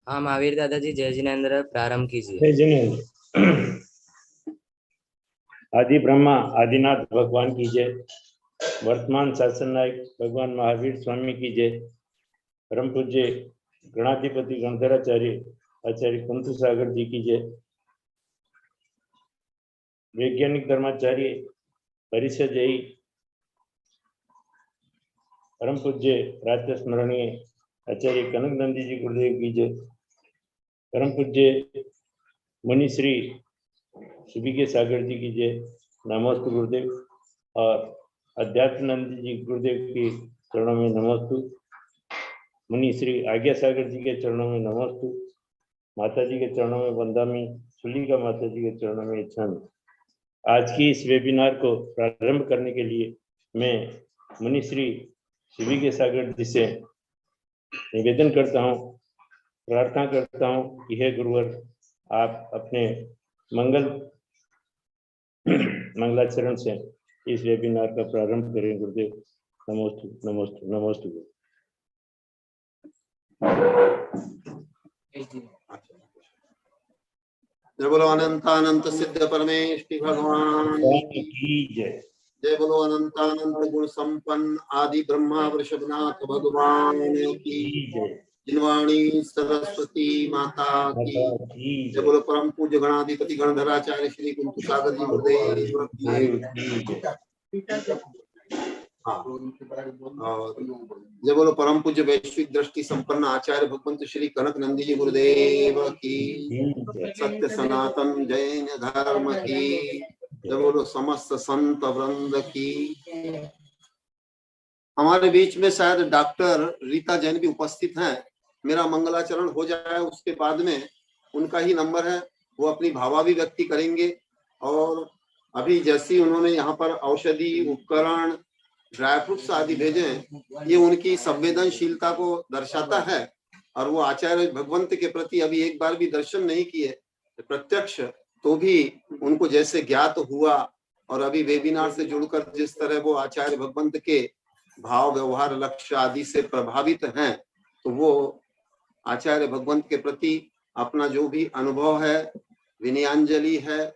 हाँ महावीर दादाजी, जय जिनेन्द्र, प्रारंभ कीजिए। जय जिनेन्द्र। आदि ब्रह्मा आदिनाथ भगवान की जय। वर्तमान शासन नायक भगवान महावीर स्वामी की जय। परम पूज्य गणाधिपति गणधराचार्य आचार्य कुंतु सागर जी की जय। वैज्ञानिक धर्माचार्य परिषदयी परम पूज्य राष्ट्र स्मरणीय आचार्य कनक नंदी जी गुरुदेव की जय। परम पूज्य मुनिश्री शिविके सागर जी की जय। नमोस्तु गुरुदेव। और अध्यात्मानंद जी गुरुदेव के चरणों में नमोस्तु। मुनि श्री आज्ञा सागर जी के चरणों में नमोस्तु। माता जी के चरणों में वंदामी। सुलिका माता जी के चरणों में इच्छामी। आज की इस वेबिनार को प्रारंभ करने के लिए मैं मुनि श्री शिविके सागर जी से निवेदन करता हूँ, प्रार्थना करता हूँ कि हे गुरुवर, आप अपने मंगलाचरण से इस वेबिनार का प्रारंभ करें। गुरुदेव नमोस्तु नमोस्तु नमोस्तु। जय बोलो अनंतानंत सिद्ध परमेश्वरी भगवान की जय। जय बोलो अनंतानंत गुण संपन्न आदि ब्रह्मा वृषभनाथ भगवान की जय। जिनवाणी सरस्वती माता की जय। बोलो परम पूज्य गणाधिपति गणधराचार्य श्री कुंतु सागर जी गुरुदेव की जय। और जय बोलो परम पूज्य वैश्विक दृष्टि संपन्न आचार्य भगवंत श्री कनक नंदी जी गुरुदेव की। सत्य सनातन जैन धर्म की जय। बोलो समस्त संत वृंद की। हमारे बीच में शायद डॉक्टर रीता जैन भी उपस्थित हैं। मेरा मंगलाचरण हो जाए उसके बाद में उनका ही नंबर है, वो अपनी भावाभिव्यक्ति करेंगे। और अभी जैसी उन्होंने यहाँ पर औषधि उपकरण ड्राई फ्रूट्स आदि भेजे, ये उनकी संवेदनशीलता को दर्शाता है। और वो आचार्य भगवंत के प्रति अभी एक बार भी दर्शन नहीं किए प्रत्यक्ष, तो भी उनको जैसे ज्ञात हुआ। और अभी वेबिनार से जुड़कर जिस तरह वो आचार्य भगवंत के भाव व्यवहार लक्ष्य आदि से प्रभावित हैं, तो वो आचार्य भगवंत के प्रति अपना जो भी अनुभव है विनयांजलि है।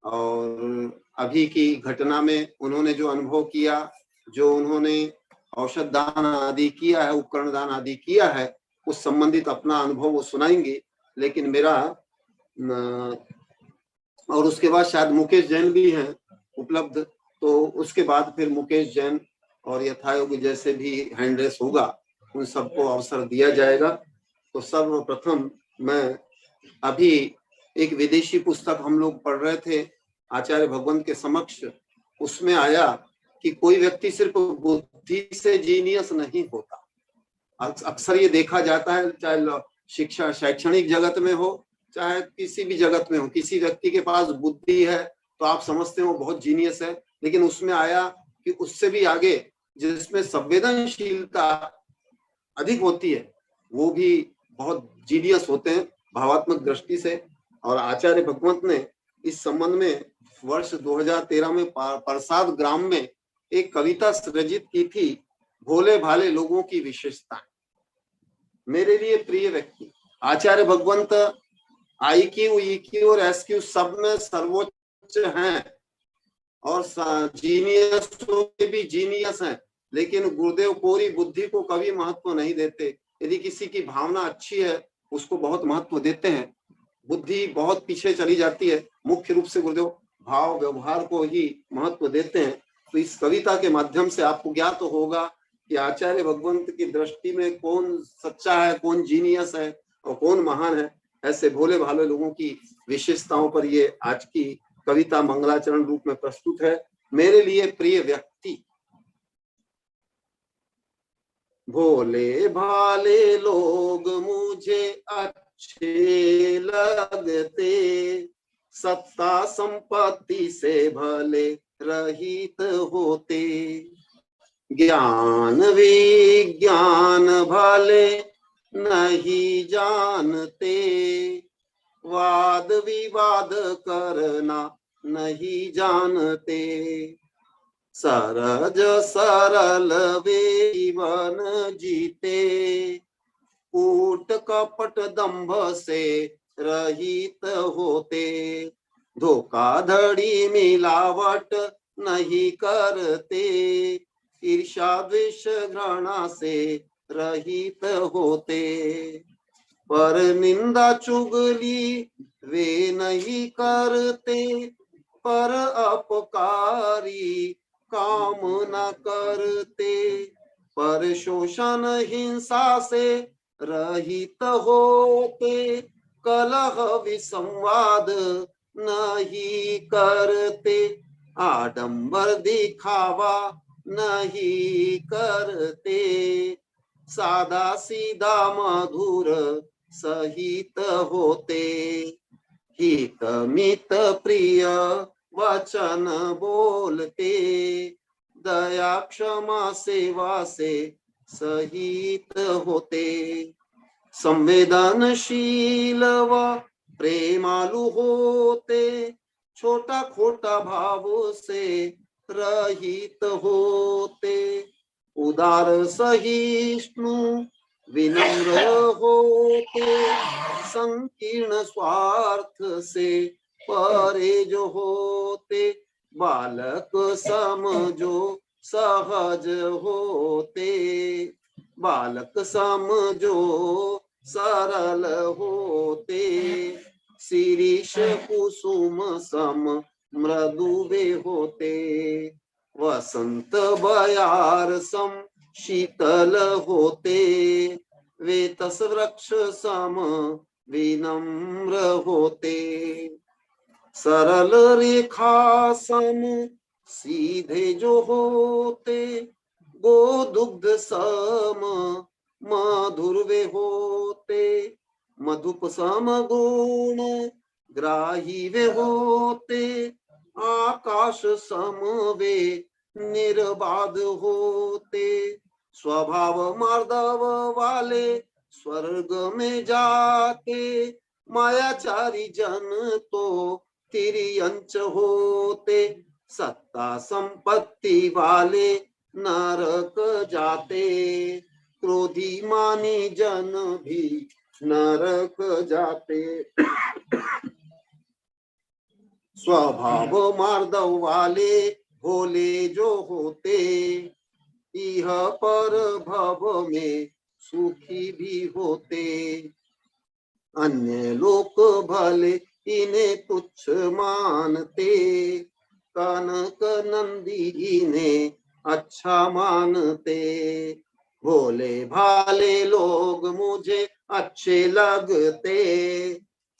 और अभी की घटना में उन्होंने जो अनुभव किया, जो उन्होंने औषध दान आदि किया है, उपकरण दान आदि किया है, उस संबंधित अपना अनुभव वो सुनाएंगे। लेकिन मेरा और उसके बाद शायद मुकेश जैन भी हैं उपलब्ध, तो उसके बाद फिर मुकेश जैन और यथायोग जैसे भी हैंड रेस होगा उन सबको अवसर दिया जाएगा। तो सर्वप्रथम मैं अभी एक विदेशी पुस्तक हम लोग पढ़ रहे थे आचार्य भगवंत के समक्ष, उसमें आया कि कोई व्यक्ति सिर्फ बुद्धि से जीनियस नहीं होता। अक्सर ये देखा जाता है, चाहे शिक्षा शैक्षणिक जगत में हो चाहे किसी भी जगत में हो, किसी व्यक्ति के पास बुद्धि है तो आप समझते हो बहुत जीनियस है। लेकिन उसमें आया कि उससे भी आगे जिसमें संवेदनशीलता अधिक होती है वो भी बहुत जीनियस होते हैं भावात्मक दृष्टि से। और आचार्य भगवंत ने इस संबंध में वर्ष 2013 में प्रसाद ग्राम में एक कविता सृजित की थी, भोले भाले लोगों की विशेषता। मेरे लिए प्रिय व्यक्ति आचार्य भगवंत IQ, EQ और SQ सब में सर्वोच्च हैं और जीनियस के भी जीनियस हैं। लेकिन गुरुदेव पूरी बुद्धि को कभी महत्व नहीं देते। यदि किसी की भावना अच्छी है उसको बहुत महत्व देते हैं, बुद्धि बहुत पीछे चली जाती है। मुख्य रूप से गुरुदेव भाव व्यवहार को ही महत्व देते हैं। तो इस कविता के माध्यम से आपको ज्ञात तो होगा कि आचार्य भगवंत की दृष्टि में कौन सच्चा है, कौन जीनियस है और कौन महान है। ऐसे भोले भाले लोगों की विशेषताओं पर ये आज की कविता मंगलाचरण रूप में प्रस्तुत है। मेरे लिए प्रिय व्यक्ति, भोले भाले लोग मुझे अच्छे लगते, सत्ता संपत्ति से भले रहित होते, ज्ञान विज्ञान भले नहीं जानते, वाद विवाद करना नहीं जानते, सरज सरल वे जीवन जीते, कूट कपट दंभ से रहित होते, धोखाधड़ी मिलावट नहीं करते, ईर्ष्या द्वेष घृणा से रहित होते, पर निंदा चुगली वे नहीं करते, पर अपकारी काम न करते, पर शोषण हिंसा से रहित होते, कलह विसंवाद नहीं करते, आडंबर दिखावा नहीं करते, सादा सीधा मधुर सहित होते, हित मित प्रिय वचन बोलते, दया क्षमा सेवा से सहित होते, संवेदनशील व प्रेमालु होते, छोटा खोटा भाव से रहित होते, उदार सहिष्णु विनम्र होते, संकीर्ण स्वार्थ से परे जो होते, बालक समझो सहज होते, बालक समझो सरल होते, शिरीष कुसुम सम मृदु वे होते, वसंत बयार सम शीतल होते, वे तस वृक्ष सम विनम्र होते, सरल रेखा सम सीधे जो होते, गो दुग्ध सम मधुर वे होते, मधुप सम गुण ग्राही वे होते, आकाश सम वे निर्बाध होते, स्वभाव मार्दव वाले स्वर्ग में जाते, मायाचारी जन तो तिर्यंच होते, सत्ता संपत्ति वाले नरक जाते, क्रोधी मानी जन भी नरक जाते, स्वभाव मार्दव वाले भोले जो होते, इह पर भव में सुखी भी होते, अन्य लोक भले इन्हें तुच्छ मानते, कनक नंदी इन्हें अच्छा मानते, भोले भाले लोग मुझे अच्छे लगते,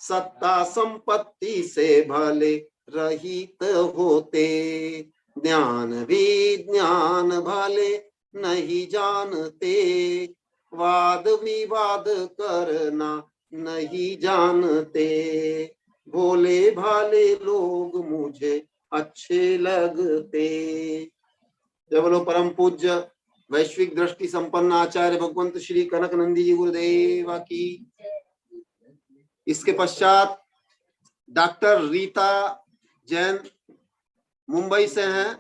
सत्ता संपत्ति से भले रहित होते, ज्ञान विज्ञान भले नहीं जानते, वाद विवाद करना नहीं जानते, भोले भाले लोग मुझे अच्छे लगते। जय बोलो परम पूज्य वैश्विक दृष्टि संपन्न आचार्य भगवंत श्री कनक नंदी जी गुरुदेव की। इसके पश्चात डॉक्टर रीता जैन मुंबई से हैं,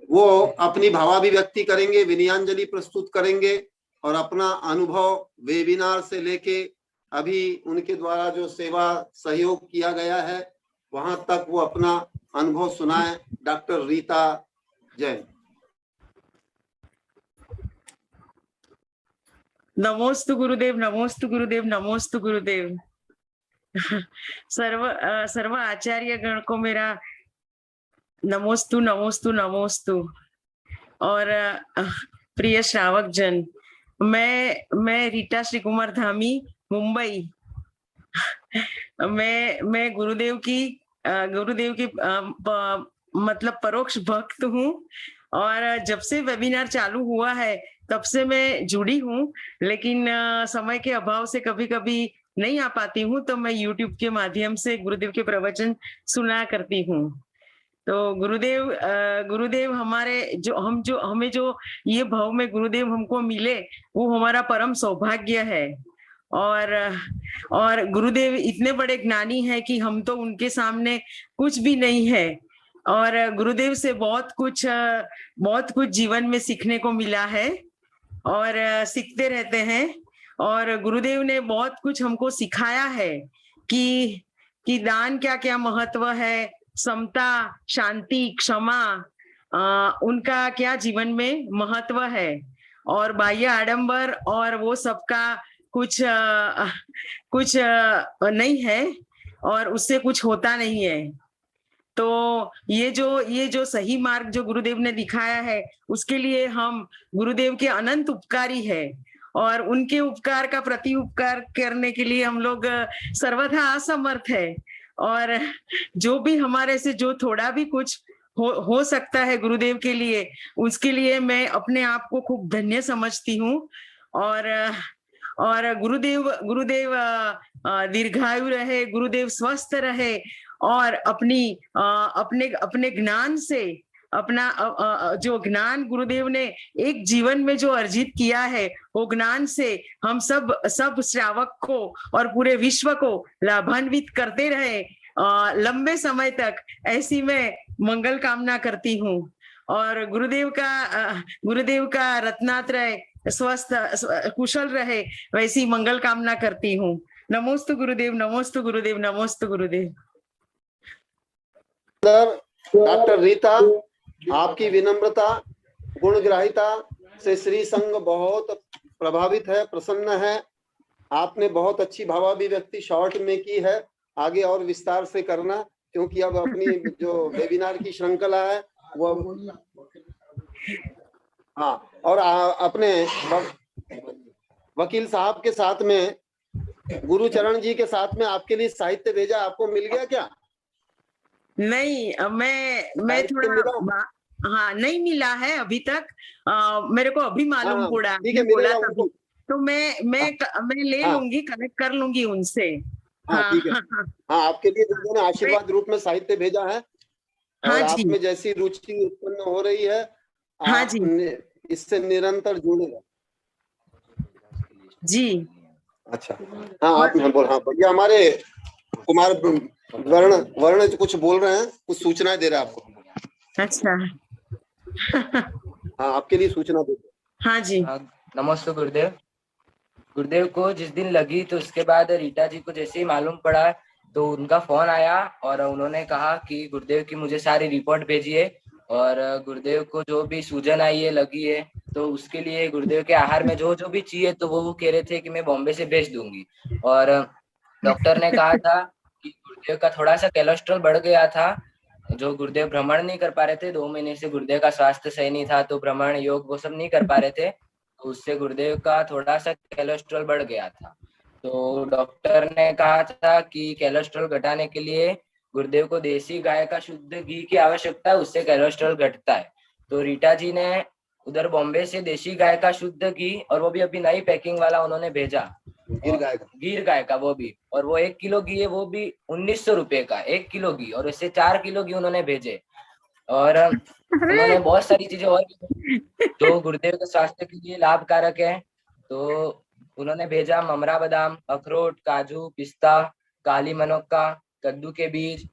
वो अपनी भावाभिव्यक्ति करेंगे, विनयांजलि प्रस्तुत करेंगे और अपना अनुभव वेबिनार से लेके अभी उनके द्वारा जो सेवा सहयोग किया गया है वहां तक वो अपना अनुभव सुनाए। डॉक्टर रीता जैन। नमोस्तु गुरुदेव, नमोस्तु गुरुदेव, नमोस्तु गुरुदेव। सर्व आचार्य गण को मेरा नमोस्तु नमोस्तु नमोस्तु। और प्रिय श्रावक जन, मैं रीता श्री कुमार धामी मुंबई। मैं गुरुदेव की मतलब परोक्ष भक्त हूँ और जब से वेबिनार चालू हुआ है तब से मैं जुड़ी हूँ, लेकिन समय के अभाव से कभी कभी नहीं आ पाती हूँ, तो मैं YouTube के माध्यम से गुरुदेव के प्रवचन सुना करती हूँ। तो गुरुदेव हमें जो ये भाव में गुरुदेव हमको मिले वो हमारा परम सौभाग्य है। और गुरुदेव इतने बड़े ज्ञानी हैं कि हम तो उनके सामने कुछ भी नहीं है, और गुरुदेव से बहुत कुछ जीवन में सीखने को मिला है। और सीखते रहते हैं। और गुरुदेव ने बहुत कुछ हमको सिखाया है कि दान क्या क्या महत्व है, समता, शांति, क्षमा, उनका क्या जीवन में महत्व है। और बाह्य आडंबर और वो सबका कुछ नहीं है और उससे कुछ होता नहीं है। तो ये जो सही मार्ग जो गुरुदेव ने दिखाया है, उसके लिए हम गुरुदेव के अनंत उपकारी है। और उनके उपकार का प्रति उपकार करने के लिए हम लोग सर्वथा असमर्थ है। और जो भी हमारे से जो थोड़ा भी कुछ हो सकता है गुरुदेव के लिए, उसके लिए मैं अपने आप को खूब धन्य समझती हूँ। और गुरुदेव गुरुदेव दीर्घायु रहे, गुरुदेव स्वस्थ रहे और अपने अपने ज्ञान से अपना जो ज्ञान गुरुदेव ने एक जीवन में जो अर्जित किया है, वो ज्ञान से हम सब श्रावक को और पूरे विश्व को लाभान्वित करते रहे लंबे समय तक, ऐसी मैं मंगल कामना करती हूँ। और गुरुदेव का रत्नात्रय स्वस्थ कुशल रहे, वैसी मंगल कामना करती हूँ। नमोस्तु गुरुदेव, नमोस्तु गुरुदेव, नमोस्तु गुरुदेव। डॉक्टर रीता, आपकी विनम्रता, गुणग्राहिता से श्री संघ बहुत प्रभावित है, प्रसन्न है। आपने बहुत अच्छी भावाभिव्यक्ति शॉर्ट में की है, आगे और विस्तार से करना, क्योंकि अब अपनी जो वेबिनार की श्रृंखला है वो हाँ। और अपने वकील साहब के साथ में, गुरुचरण जी के साथ में आपके लिए साहित्य भेजा, आपको मिल गया क्या? नहीं, मैं थोड़ा हाँ, नहीं मिला है अभी तक। मेरे को अभी मालूम पड़ा, ठीक है, मिलेगा उनको। तो मैं ले लूंगी, कनेक्ट कर लूंगी उनसे। हाँ ठीक है। हाँ, आपके लिए उन्होंने आशीर्वाद रूप में साहित्य भेजा है। और आप में जैसी रुचि उत्पन्न हो रही है, आप इससे निरंतर जुड़े जी। अच्छा, हाँ आप बोल। हाँ भैया, हमारे कुमार वर्ण कुछ बोल रहे हैं, कुछ सूचनाएं दे रहे हैं आपको। अच्छा। हाँ, आपके लिए सूचना दे। हाँ जी। नमस्ते गुरुदेव। गुरुदेव को जिस दिन लगी तो उसके बाद रीटा जी को जैसे ही मालूम पड़ा तो उनका फोन आया और उन्होंने कहा कि गुरुदेव की मुझे सारी रिपोर्ट भेजिए और गुरुदेव को जो भी सूजन आई है, लगी है, तो उसके लिए गुरुदेव के आहार में जो जो भी चाहिए तो वो कह रहे थे कि मैं बॉम्बे से भेज दूंगी। और डॉक्टर ने कहा था कि गुरुदेव का थोड़ा सा कोलेस्ट्रॉल बढ़ गया था, जो गुरुदेव भ्रमण नहीं कर पा रहे थे, 2 महीने से गुरुदेव का स्वास्थ्य सही नहीं था, तो भ्रमण योग वो सब नहीं कर पा रहे थे, तो उससे गुरुदेव का थोड़ा सा कोलेस्ट्रॉल बढ़ गया था। तो डॉक्टर ने कहा था कि कोलेस्ट्रॉल घटाने के लिए गुरुदेव को देसी गाय का शुद्ध घी की आवश्यकता है, उससे कोलेस्ट्रॉल घटता है। तो रीटा जी ने उधर बॉम्बे से देसी गाय का शुद्ध घी, और वो भी अभी नई पैकिंग वाला उन्होंने भेजा, गिर गाय का वो भी, और वो 1 किलो घी है, वो भी 1900 रुपए का 1 किलो घी, और इससे 4 किलो घी उन्होंने भेजे। और उन्होंने बहुत सारी चीजें और जो गुरुदेव के स्वास्थ्य के लिए लाभकारक है, तो उन्होंने भेजा ममरा बादाम, अखरोट, काजू, पिस्ता, काली मनोक्का, कद्दू के बीज,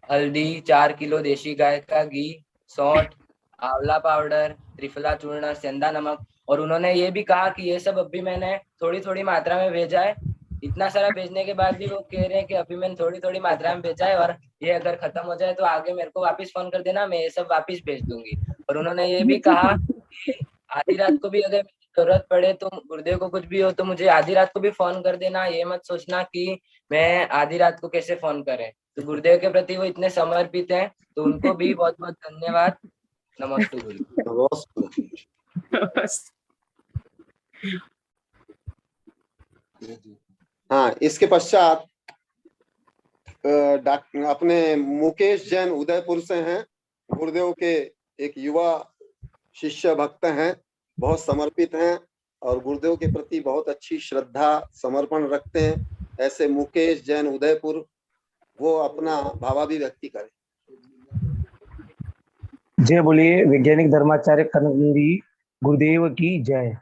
हल्दी, 4 किलो देशी गाय का घी, सौंठ, आंवला पाउडर, त्रिफला चूर्ण, सेंधा नमक। और उन्होंने ये भी कहा कि ये सब अभी मैंने थोड़ी थोड़ी मात्रा में भेजा है। इतना सारा भेजने के बाद भी वो कह रहे हैं कि अभी मैंने थोड़ी थोड़ी मात्रा में भेजा है और ये अगर खत्म हो जाए तो आगे मेरे को वापस फोन कर देना, मैं ये सब वापस भेज दूंगी। और उन्होंने ये भी कहा कि आधी रात को भी अगर जरूरत पड़े तो गुरुदेव को कुछ भी हो तो मुझे आधी रात को भी फोन कर देना, ये मत सोचना कि मैं आधी रात को कैसे फोन करें। तो गुरुदेव के प्रति वो इतने समर्पित हैं, तो उनको भी बहुत बहुत धन्यवाद। नमस्ते गुरु। हाँ, इसके पश्चात अपने मुकेश जैन उदयपुर से हैं, गुरुदेव के एक युवा शिष्य भक्त हैं, बहुत समर्पित हैं और गुरुदेव के प्रति बहुत अच्छी श्रद्धा समर्पण रखते हैं। ऐसे मुकेश जैन उदयपुर, वो अपना भावाभिव्यक्ति करें। जय बोलिए वैज्ञानिक धर्माचार्य कनकनंदी गुरुदेव की जय,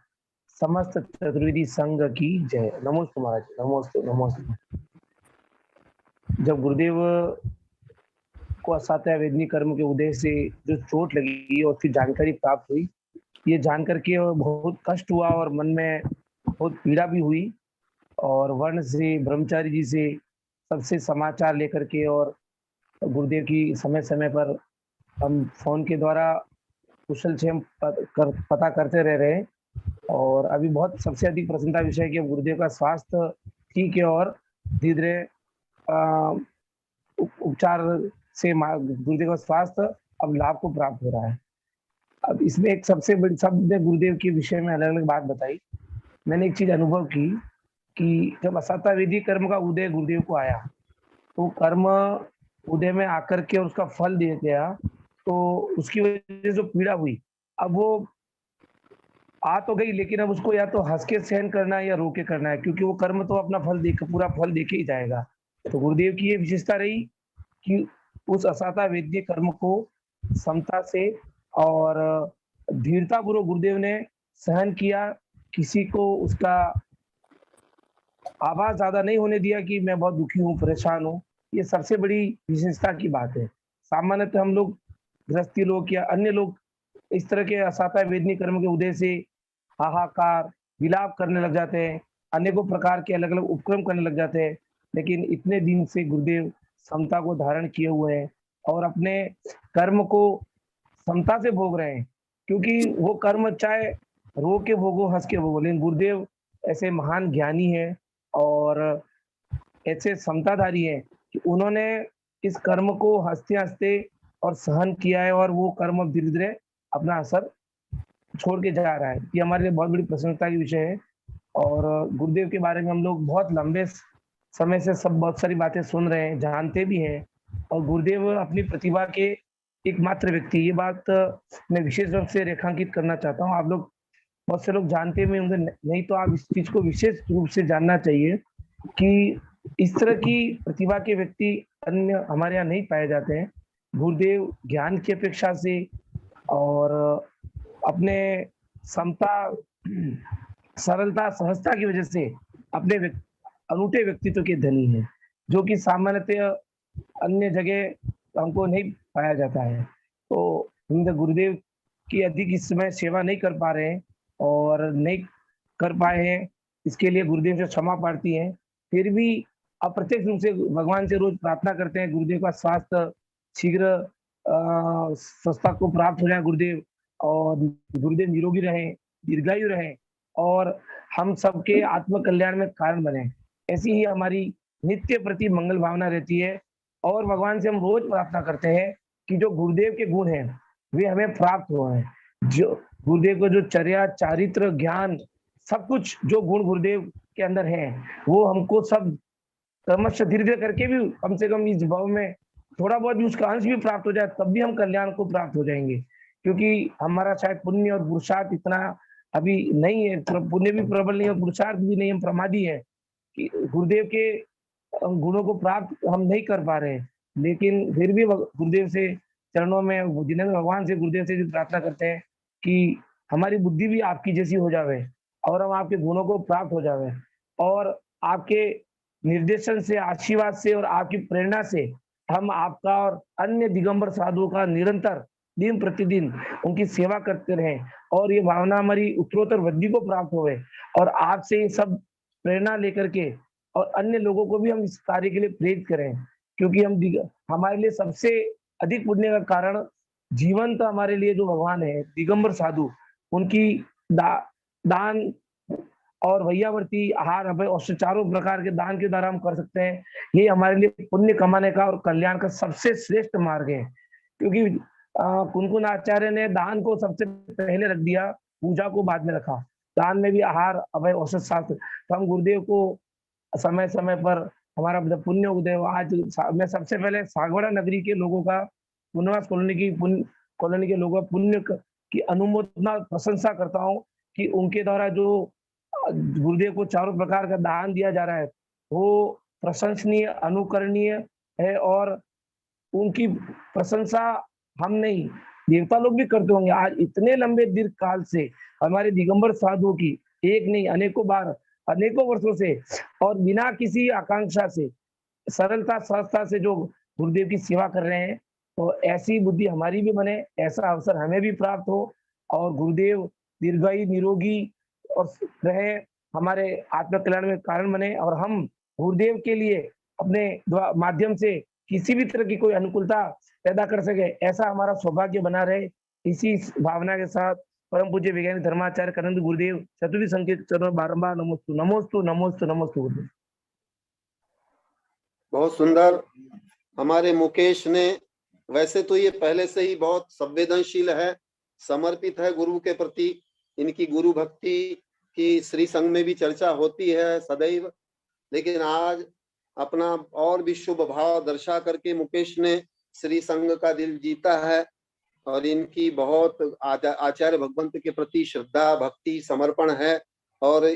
समस्त चतुर्वेदी संघ की जय। नमोस्तु महाराज, नमोस्तु नमोस्तु। जब गुरुदेव को असाध्य वेदनी कर्म के उदय से जो चोट लगी और फिर जानकारी प्राप्त हुई ये जान करके बहुत कष्ट हुआ और मन में बहुत पीड़ा भी हुई। और वर्ण से, ब्रह्मचारी जी से सबसे समाचार लेकर के और गुरुदेव की समय समय पर हम फोन के द्वारा कुशल क्षेम पता करते रह रहे हैं। और अभी बहुत सबसे अधिक प्रसन्नता विषय है कि गुरुदेव का स्वास्थ्य ठीक है और धीरे धीरे उपचार से गुरुदेव का स्वास्थ्य अब लाभ को प्राप्त हो रहा है। अब इसमें एक सबसे बड़ी, सबने गुरुदेव के विषय में अलग अलग बात बताई। मैंने एक चीज अनुभव की कि जब असाता विधि कर्म का उदय गुरुदेव को आया तो कर्म उदय में आकर के उसका फल दे गया, तो उसकी वजह से जो पीड़ा हुई अब वो आ तो गई, लेकिन अब उसको या तो हंस के सहन करना है या रो के करना है, क्योंकि वो कर्म तो अपना फल देख, पूरा फल देके ही जाएगा। तो गुरुदेव की ये विशेषता रही कि उस असाता वेद्य कर्म को समता से और धीरता पूर्वक गुरुदेव ने सहन किया। किसी को उसका आवाज ज्यादा नहीं होने दिया कि मैं बहुत दुखी हूँ, परेशान हूँ। ये सबसे बड़ी विशेषता की बात है। सामान्यतः हम लोग गृहस्थी लोग या अन्य लोग इस तरह के असाता वेदनी कर्म के उदय से हाहाकार विलाप करने लग जाते हैं, अनेकों प्रकार के अलग अलग उपक्रम करने लग जाते हैं। लेकिन इतने दिन से गुरुदेव समता को धारण किए हुए हैं और अपने कर्म को समता से भोग रहे हैं, क्योंकि वो कर्म चाहे रो के भोगो, हंस के भोगो, लेकिन गुरुदेव ऐसे महान ज्ञानी है और ऐसे समताधारी है कि उन्होंने इस कर्म को हंसते हंसते और सहन किया है और वो कर्म धीरे धीरे अपना असर छोड़ के जा रहा है। ये हमारे लिए बहुत बड़ी प्रसन्नता की विषय है। और गुरुदेव के बारे में हम लोग बहुत लंबे समय से सब बहुत सारी बातें सुन रहे हैं, जानते भी हैं। और गुरुदेव अपनी प्रतिभा के एकमात्र व्यक्ति, ये बात मैं विशेष रूप से रेखांकित करना चाहता हूँ। आप लोग बहुत से लोग जानते भी होंगे, नहीं तो आप इस चीज को विशेष रूप से जानना चाहिए कि इस तरह की प्रतिभा के व्यक्ति अन्य हमारे यहाँ नहीं पाए जाते हैं। गुरुदेव ज्ञान की अपेक्षा से और अपने समता, सरलता, सहजता की वजह से अपने अनूठे व्यक्तित्व के धनी हैं, जो कि सामान्यतः अन्य जगह हमको नहीं पाया जाता है। तो हम गुरुदेव की अधिक इस समय सेवा नहीं कर पा रहे हैं और नहीं कर पाए हैं, इसके लिए गुरुदेव से क्षमा प्रार्थी है। फिर भी अप्रत्यक्ष रूप से भगवान से रोज प्रार्थना करते हैं गुरुदेव का स्वास्थ्य शीघ्र स्वस्थता को प्राप्त हो जाए गुरुदेव, और गुरुदेव निरोगी रहे, दीर्घायु रहे और हम सबके आत्म कल्याण में कारण बने। ऐसी ही हमारी नित्य प्रति मंगल भावना रहती है। और भगवान से हम रोज प्रार्थना करते हैं कि जो गुरुदेव के गुण हैं वे हमें प्राप्त हो हैं। जो गुरुदेव को जो चर्या, चारित्र, ज्ञान, सब कुछ जो गुण गुरुदेव के अंदर है वो हमको सब क्रमश धीरे धीरे करके भी कम से कम इस भाव में थोड़ा बहुत भी उसका अंश भी प्राप्त हो जाए, तब भी हम कल्याण को प्राप्त हो जाएंगे। क्योंकि हमारा शायद पुण्य और पुरुषार्थ इतना अभी नहीं है, पुण्य भी प्रबल नहीं और पुरुषार्थ भी नहीं, हम प्रमादी है कि गुरुदेव के गुणों को प्राप्त हम नहीं कर पा रहे हैं। लेकिन फिर भी गुरुदेव से चरणों में, जिन्हें भगवान से गुरुदेव से प्रार्थना करते हैं कि हमारी बुद्धि भी आपकी जैसी हो जावे और हम आपके गुणों को प्राप्त हो जावे, और आपके निर्देशन से, आशीर्वाद से और आपकी प्रेरणा से हम आपका और अन्य दिगंबर साधुओं का निरंतर दिन प्रतिदिन उनकी सेवा करते रहें और ये भावना हमारी उत्तरोत्तर वृद्धि को प्राप्त होवे और आपसे ये सब प्रेरणा लेकर के और अन्य लोगों को भी हम इस कार्य के लिए प्रेरित करें। क्योंकि हम हमारे लिए सबसे अधिक पुण्य का कारण जीवंत हमारे लिए जो भगवान है दिगंबर साधु, उनकी दान और वैयावर्ती आहार अभय और चारों प्रकार के दान के द्वारा हम कर सकते हैं। ये हमारे लिए पुण्य कमाने का और कल्याण का सबसे श्रेष्ठ मार्ग है। क्योंकि कुनकुन आचार्य ने दान को सबसे पहले रख दिया, पूजा को बाद में रखा। दान में भी आहार अभय औषध शास्त्र। तो हम गुरुदेव को समय समय पर हमारा पुण्य उदय। आज मैं सबसे पहले सागवाड़ा नगरी के लोगों का, पुनवास कॉलोनी के लोगों का पुण्य की अनुमोदना प्रशंसा करता हूँ कि उनके द्वारा जो गुरुदेव को चारों प्रकार का दान दिया जा रहा है वो प्रशंसनीय, अनुकरणीय है। और उनकी प्रशंसा हम नहीं, देवता लोग भी करते होंगे। आज इतने लंबे दीर्घ काल से हमारे दिगंबर साधुओं की एक नहीं अनेकों बार, अनेकों वर्षों से और बिना किसी आकांक्षा से, सरलता सहजता से जो गुरुदेव की सेवा कर रहे हैं, तो ऐसी बुद्धि हमारी भी बने, ऐसा अवसर हमें भी प्राप्त हो और गुरुदेव दीर्घायु निरोगी और रहे, हमारे आत्म कल्याण में कारण बने, और हम गुरुदेव के लिए अपने माध्यम से किसी भी तरह की कोई अनुकूलता पैदा कर सके, ऐसा हमारा सौभाग्य बना रहे। इसी भावना के साथ परम पूज्य वैज्ञानिक धर्माचार्य कनंद गुरुदेव चतुर्थी संघ के चरणों बारंबार नमोस्तु नमोस्तु नमोस्तु नमोस्तु गुरुदेव। बहुत सुंदर। हमारे मुकेश ने, वैसे तो ये पहले से ही बहुत संवेदनशील है, समर्पित है गुरु के प्रति। इनकी गुरु भक्ति की श्री संघ में भी चर्चा होती है सदैव, लेकिन आज अपना और भी शुभ भाव दर्शा करके मुकेश ने श्री संघ का दिल जीता है, और इनकी बहुत आचार्य भगवंत के प्रति श्रद्धा भक्ति समर्पण है। और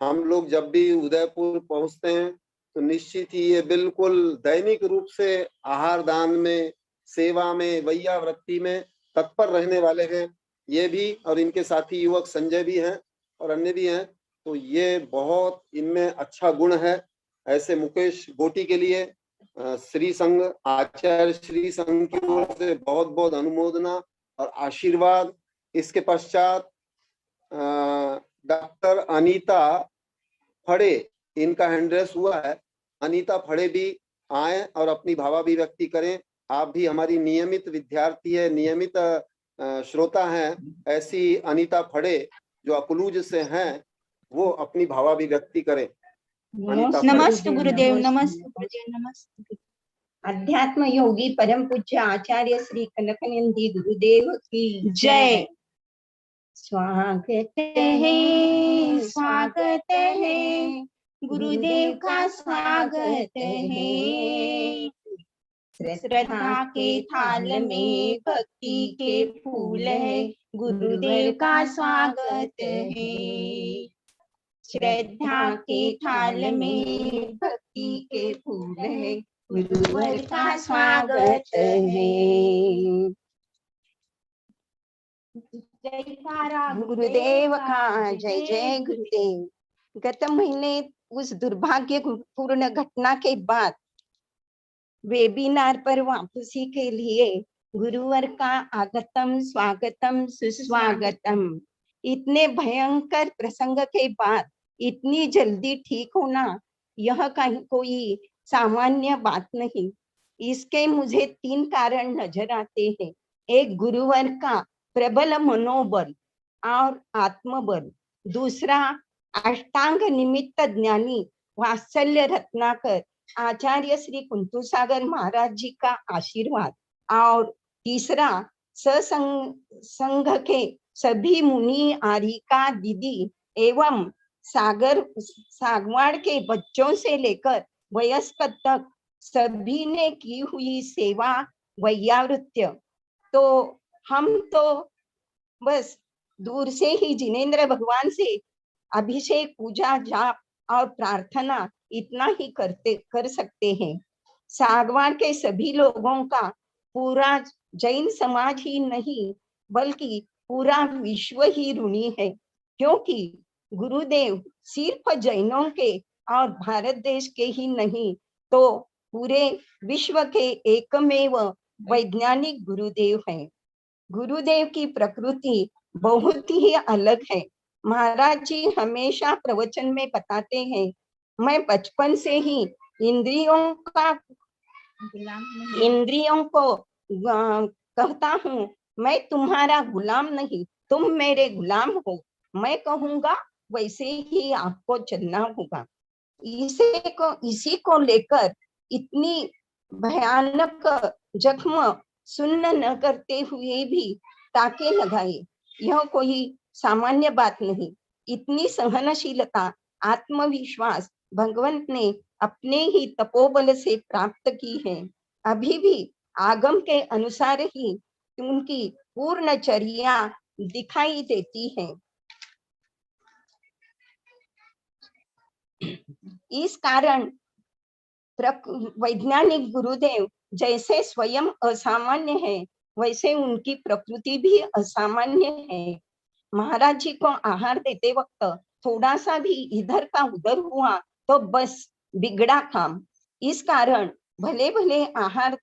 हम लोग जब भी उदयपुर पहुंचते हैं तो निश्चित ही ये बिल्कुल दैनिक रूप से आहार दान में, सेवा में, वैया वृत्ति में तत्पर रहने वाले हैं ये भी, और इनके साथी युवक संजय भी हैं और अन्य भी हैं। तो ये बहुत इनमें अच्छा गुण है। ऐसे मुकेश गोटी के लिए श्री संघ, आचार्य श्री संघ की ओर से बहुत बहुत अनुमोदना और आशीर्वाद। इसके पश्चात डॉक्टर अनीता फड़े, इनका हैंडरेस हुआ है। अनीता फड़े भी आए और अपनी भावाभिव्यक्ति करें। आप भी हमारी नियमित विद्यार्थी है, नियमित श्रोता हैं। ऐसी अनीता फड़े जो अकलूज से हैं, वो अपनी भावाभिव्यक्ति करें। नमस्ते गुरुदेव, नमस्ते गुरुदेव, नमस्ते। अध्यात्म योगी परम पूज्य आचार्य श्री कनकनंदी गुरुदेव की जय। स्वागत है, स्वागत है, गुरुदेव का स्वागत है। श्रद्धा के थाल में भक्ति के फूल है, गुरुदेव का स्वागत है। श्रद्धा के थाल में भक्ति के फूल है, गुरुवर का स्वागत है। जयकारा गुरुदेव का, जय जय गुरुदेव। गत महीने उस दुर्भाग्यपूर्ण घटना के बाद वेबिनार पर वापसी के लिए गुरुवर का आगतम, स्वागतम, सुस्वागतम। इतने भयंकर प्रसंग के बाद इतनी जल्दी ठीक होना यह कहीं कोई सामान्य बात नहीं। इसके मुझे 3 कारण नजर आते हैं। एक, गुरुवर का प्रबल मनोबल और आत्मबल। दूसरा, अष्टांग निमित्त ज्ञानी वात्सल्य रत्नाकर आचार्य श्री कुंतु सागर महाराज जी का आशीर्वाद। और तीसरा, संघ के सभी मुनि, आरिका दीदी एवं सागवाड़ के बच्चों से लेकर वयस्क तक सभी ने की हुई सेवा, वैयावृत्य। तो हम तो बस दूर से ही जिनेंद्र भगवान से अभिषेक, पूजा, जाप और प्रार्थना इतना ही कर सकते हैं। सागवाड़ के सभी लोगों का, पूरा जैन समाज ही नहीं बल्कि पूरा विश्व ही ऋणी है, क्योंकि गुरुदेव सिर्फ जैनों के और भारत देश के ही नहीं तो पूरे विश्व के एकमेव वैज्ञानिक गुरुदेव हैं। गुरुदेव की प्रकृति बहुत ही अलग है। महाराज जी हमेशा प्रवचन में बताते हैं, मैं बचपन से ही इंद्रियों को कहता हूँ, मैं तुम्हारा गुलाम नहीं, तुम मेरे गुलाम हो। मैं कहूँगा वैसे ही आपको चलना होगा। इसी को लेकर इतनी भयानक जख्म सुन्न न करते हुए भी टाके लगाए, यह कोई सामान्य बात नहीं। इतनी सहनशीलता, आत्मविश्वास भगवंत ने अपने ही तपोबल से प्राप्त की है। अभी भी आगम के अनुसार ही उनकी पूर्णचर्या दिखाई देती है। इस कारण वैज्ञानिक गुरुदेव जैसे स्वयं असामान्य है, वैसे उनकी प्रकृति भी असामान्य है। महाराज जी को आहार देते वक्त थोड़ा सा भी इधर का उधर हुआ तो बस बिगड़ा काम। इस कारण भले भले आहार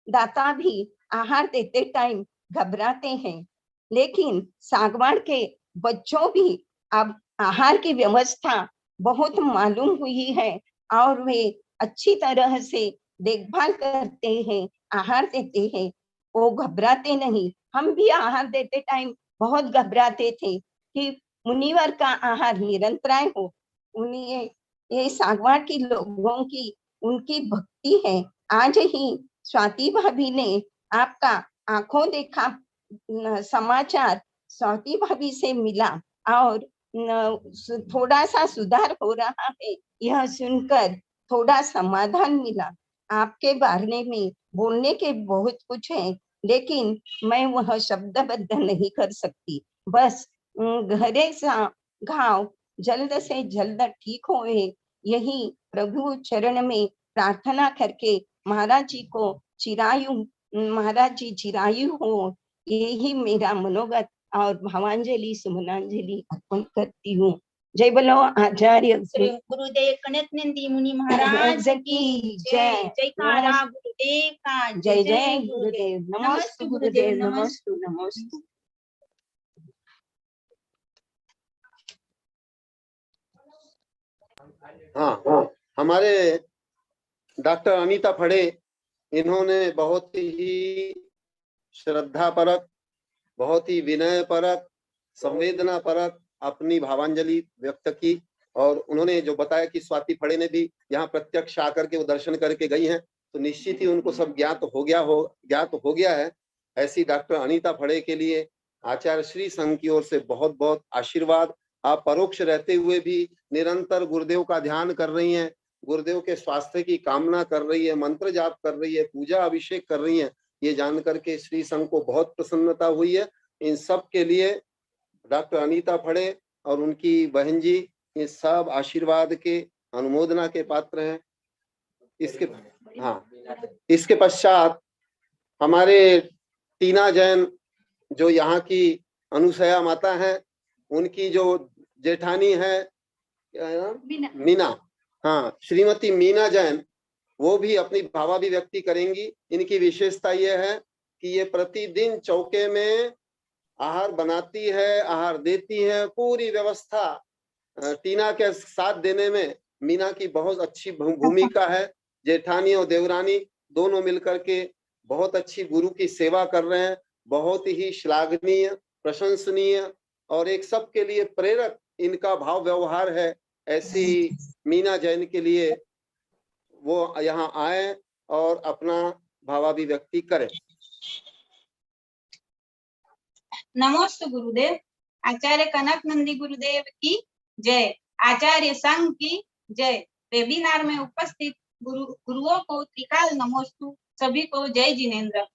दाता भी आहार देते टाइम घबराते हैं, लेकिन सागवाड़ के बच्चों भी अब आहार की व्यवस्था बहुत मालूम हुई है और वे अच्छी तरह से देखभाल करते हैं, आहार देते हैं, वो घबराते नहीं। हम भी आहार देते टाइम बहुत घबराते थे कि मुनिवर का आहार निरंतराय हो। उन्हें ये सागवान की लोगों की उनकी भक्ति है। आज ही स्वाति भाभी ने आपका आंखों देखा समाचार स्वाति भाभी से मिला और थोड़ा सा सुधार हो रहा है, यह सुनकर थोड़ा समाधान मिला। आपके बारे में बोलने के बहुत कुछ है, लेकिन मैं वह शब्दबद्ध नहीं कर सकती। बस गहरे सा घाव जल्द से जल्द ठीक होए, यही प्रभु चरण में प्रार्थना करके महाराज जी को चिरायु, महाराज जी चिरायु हो, यही मेरा मनोगत और भावांजलि सुमनांजलि अर्पण करती हूँ। जय बोलो आचार्य गुरुदेव कनक नंदी मुनि महाराज की जय। जयकारा गुरुदेव का जय जय गुरुदेव। नमस्ते गुरुदेव, नमस्ते नमस्ते। हाँ, हमारे डॉक्टर अनीता फड़े, इन्होंने बहुत ही श्रद्धा परक, बहुत ही विनय परक, संवेदना परक अपनी भावांजलि व्यक्त की। और उन्होंने जो बताया कि स्वाति फड़े ने भी यहाँ प्रत्यक्ष आकर के वो दर्शन करके गई हैं, तो निश्चित ही उनको सब ज्ञात हो गया है। ऐसी डॉक्टर अनीता फड़े के लिए आचार्य श्री संघ की ओर से बहुत बहुत आशीर्वाद। आप परोक्ष रहते हुए भी निरंतर गुरुदेव का ध्यान कर रही हैं, गुरुदेव के स्वास्थ्य की कामना कर रही है, मंत्र जाप कर रही है, पूजा अभिषेक कर रही हैं। ये जान करके श्री संघ को बहुत प्रसन्नता हुई है। इन सब के लिए डॉक्टर अनीता फड़े और उनकी बहन जी ये सब आशीर्वाद के अनुमोदना के पात्र हैं। इसके पश्चात हमारे टीना जैन जो यहाँ की अनुसया माता है, उनकी जो जेठानी है मीना, हाँ श्रीमती मीना जैन, वो भी अपनी भावाभिव्यक्ति करेंगी। इनकी विशेषता यह है कि ये प्रतिदिन चौके में आहार बनाती है, आहार देती है। पूरी व्यवस्था टीना के साथ देने में मीना की बहुत अच्छी भूमिका है। जेठानी और देवरानी दोनों मिलकर के बहुत अच्छी गुरु की सेवा कर रहे हैं। बहुत ही श्लाघनीय, प्रशंसनीय और एक सबके लिए प्रेरक इनका भाव व्यवहार है। ऐसी मीना जैन के लिए वो यहाँ आए और अपना भावाभिव्यक्ति करें। नमोस्तु गुरुदेव। आचार्य कनक नंदी गुरुदेव की जय। आचार्य संघ की जय। वेबिनार में उपस्थित गुरुओं को त्रिकाल नमोस्तु। सभी को जय जिनेन्द्र।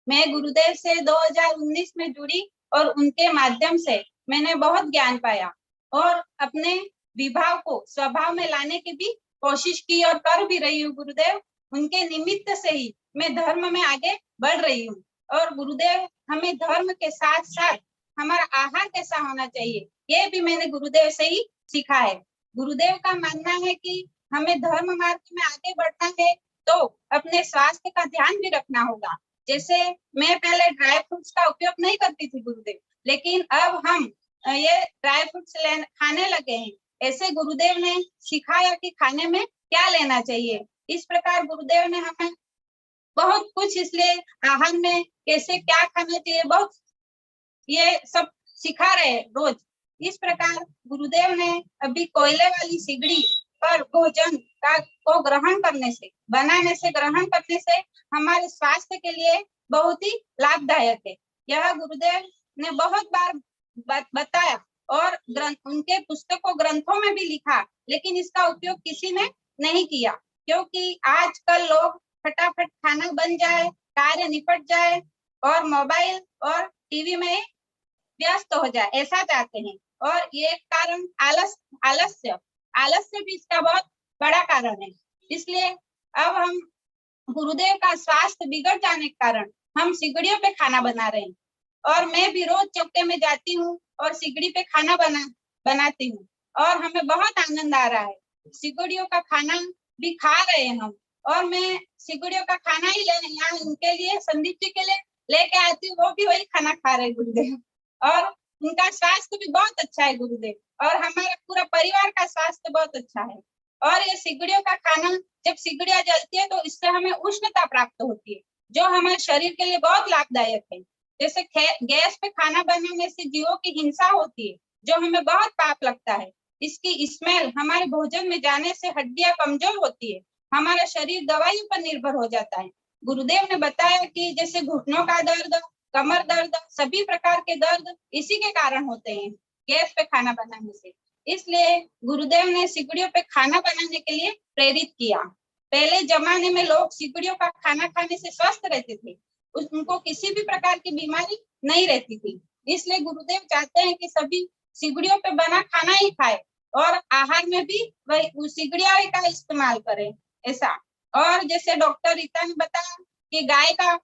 मैं गुरुदेव से 2019 में जुड़ी और उनके माध्यम से मैंने बहुत ज्ञान पाया और अपने विभाव को स्वभाव में लाने की भी कोशिश की और कर भी रही हूँ। गुरुदेव उनके निमित्त से ही मैं धर्म में आगे बढ़ रही हूँ। और गुरुदेव हमें धर्म के साथ साथ हमारा आहार कैसा होना चाहिए, ये भी मैंने गुरुदेव से ही सीखा है। गुरुदेव का मानना है कि हमें धर्म मार्ग में आगे बढ़ना है तो अपने स्वास्थ्य का ध्यान भी रखना होगा। जैसे मैं पहले ड्राई फ्रूट्स का उपयोग नहीं करती थी गुरुदेव, लेकिन अब हम ये ड्राई फ्रूट्स खाने लगे हैं। ऐसे गुरुदेव ने सिखाया कि खाने में क्या लेना चाहिए। इस प्रकार गुरुदेव ने हमें बहुत कुछ, इसलिए आहार में कैसे क्या खाना चाहिए, बहुत ये सब सिखा रहे रोज। इस प्रकार गुरुदेव ने अभी कोयले वाली सिगड़ी पर भोजन को ग्रहण करने से, बनाने से, ग्रहण करने से हमारे स्वास्थ्य के लिए बहुत ही लाभदायक है। यह गुरुदेव ने बहुत बार बताया और उनके पुस्तकों ग्रंथों में भी लिखा, लेकिन इसका उपयोग किसी ने नहीं किया, क्योंकि आजकल लोग फटाफट खाना बन जाए, कार्य निपट जाए और मोबाइल और टीवी में व्यस्त हो जाए, ऐसा चाहते हैं। और ये कारण आलस्य भी इसका बहुत बड़ा कारण है। इसलिए अब हम गुरुदेव का स्वास्थ्य बिगड़ जाने के कारण हम सिगड़ियों पे खाना बना रहे हैं। और मैं भी रोज चौके में जाती हूँ और सिगड़ी पे खाना बनाती हूँ और हमें बहुत आनंद आ रहा है। सिगड़ियों का खाना भी खा रहे हैं हम, और मैं सिगड़ियों का खाना ही यहाँ उनके लिए, संदीप जी के लिए लेके आती हूँ, वो भी वही खाना खा रहे गुरुदेव। और उनका स्वास्थ्य भी बहुत अच्छा है गुरुदेव, और हमारा पूरा परिवार का स्वास्थ्य बहुत अच्छा है। और ये सिगड़ियों का खाना, जब सिगड़ियां जलती है तो इससे हमें उष्णता प्राप्त होती है, जो हमारे शरीर के लिए बहुत लाभदायक है। जैसे गैस पे खाना बनाने से जीवों की हिंसा होती है, जो हमें बहुत पाप लगता है। इसकी स्मेल हमारे भोजन में जाने से हड्डियां कमजोर होती है, हमारा शरीर दवाइयों पर निर्भर हो जाता है। गुरुदेव ने बताया कि जैसे घुटनों का दर्द, कमर दर्द, सभी प्रकार के दर्द इसी के कारण होते हैं, गैस पे खाना बनाने से। इसलिए गुरुदेव ने सिगड़ियों पे खाना बनाने के लिए प्रेरित किया। पहले जमाने में लोग सिगड़ियों का खाना खाने से स्वस्थ रहते थे, उनको किसी भी प्रकार की बीमारी नहीं रहती थी। इसलिए गुरुदेव चाहते हैं कि सभी सिगड़ियों पे बना खाना ही खाए और आहार में भी वही सिगड़िया का इस्तेमाल करें, ऐसा। और जैसे डॉक्टर रीता ने बताया कि गाय का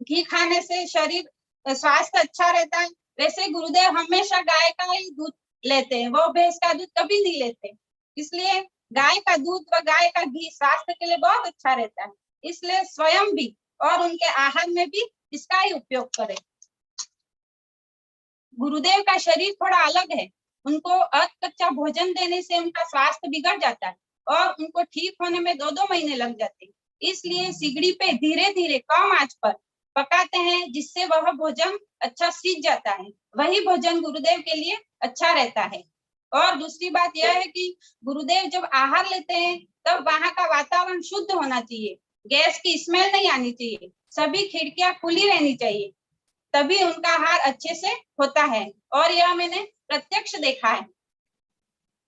घी खाने से शरीर स्वास्थ्य अच्छा रहता है, वैसे गुरुदेव हमेशा गाय का ही दूध लेते हैं, वो भैंस का दूध कभी नहीं लेते। इसलिए गाय का दूध व गाय का घी स्वास्थ्य के लिए बहुत अच्छा रहता है, इसलिए स्वयं भी और उनके आहार में भी इसका ही उपयोग करें। गुरुदेव का शरीर थोड़ा अलग है, उनको कच्चा भोजन देने से उनका स्वास्थ्य बिगड़ जाता है और उनको ठीक होने में 2-2 महीने लग जाते हैं। इसलिए सिगड़ी पे धीरे धीरे कम आंच पर पकाते हैं, जिससे वह भोजन अच्छा सीज जाता है। वही भोजन गुरुदेव के लिए अच्छा रहता है। और दूसरी बात यह है कि गुरुदेव जब आहार लेते हैं तब वहां का वातावरण शुद्ध होना चाहिए, गैस की स्मेल नहीं आनी चाहिए, सभी खिड़कियां खुली रहनी चाहिए, तभी उनका आहार अच्छे से होता है। और यह मैंने प्रत्यक्ष देखा है।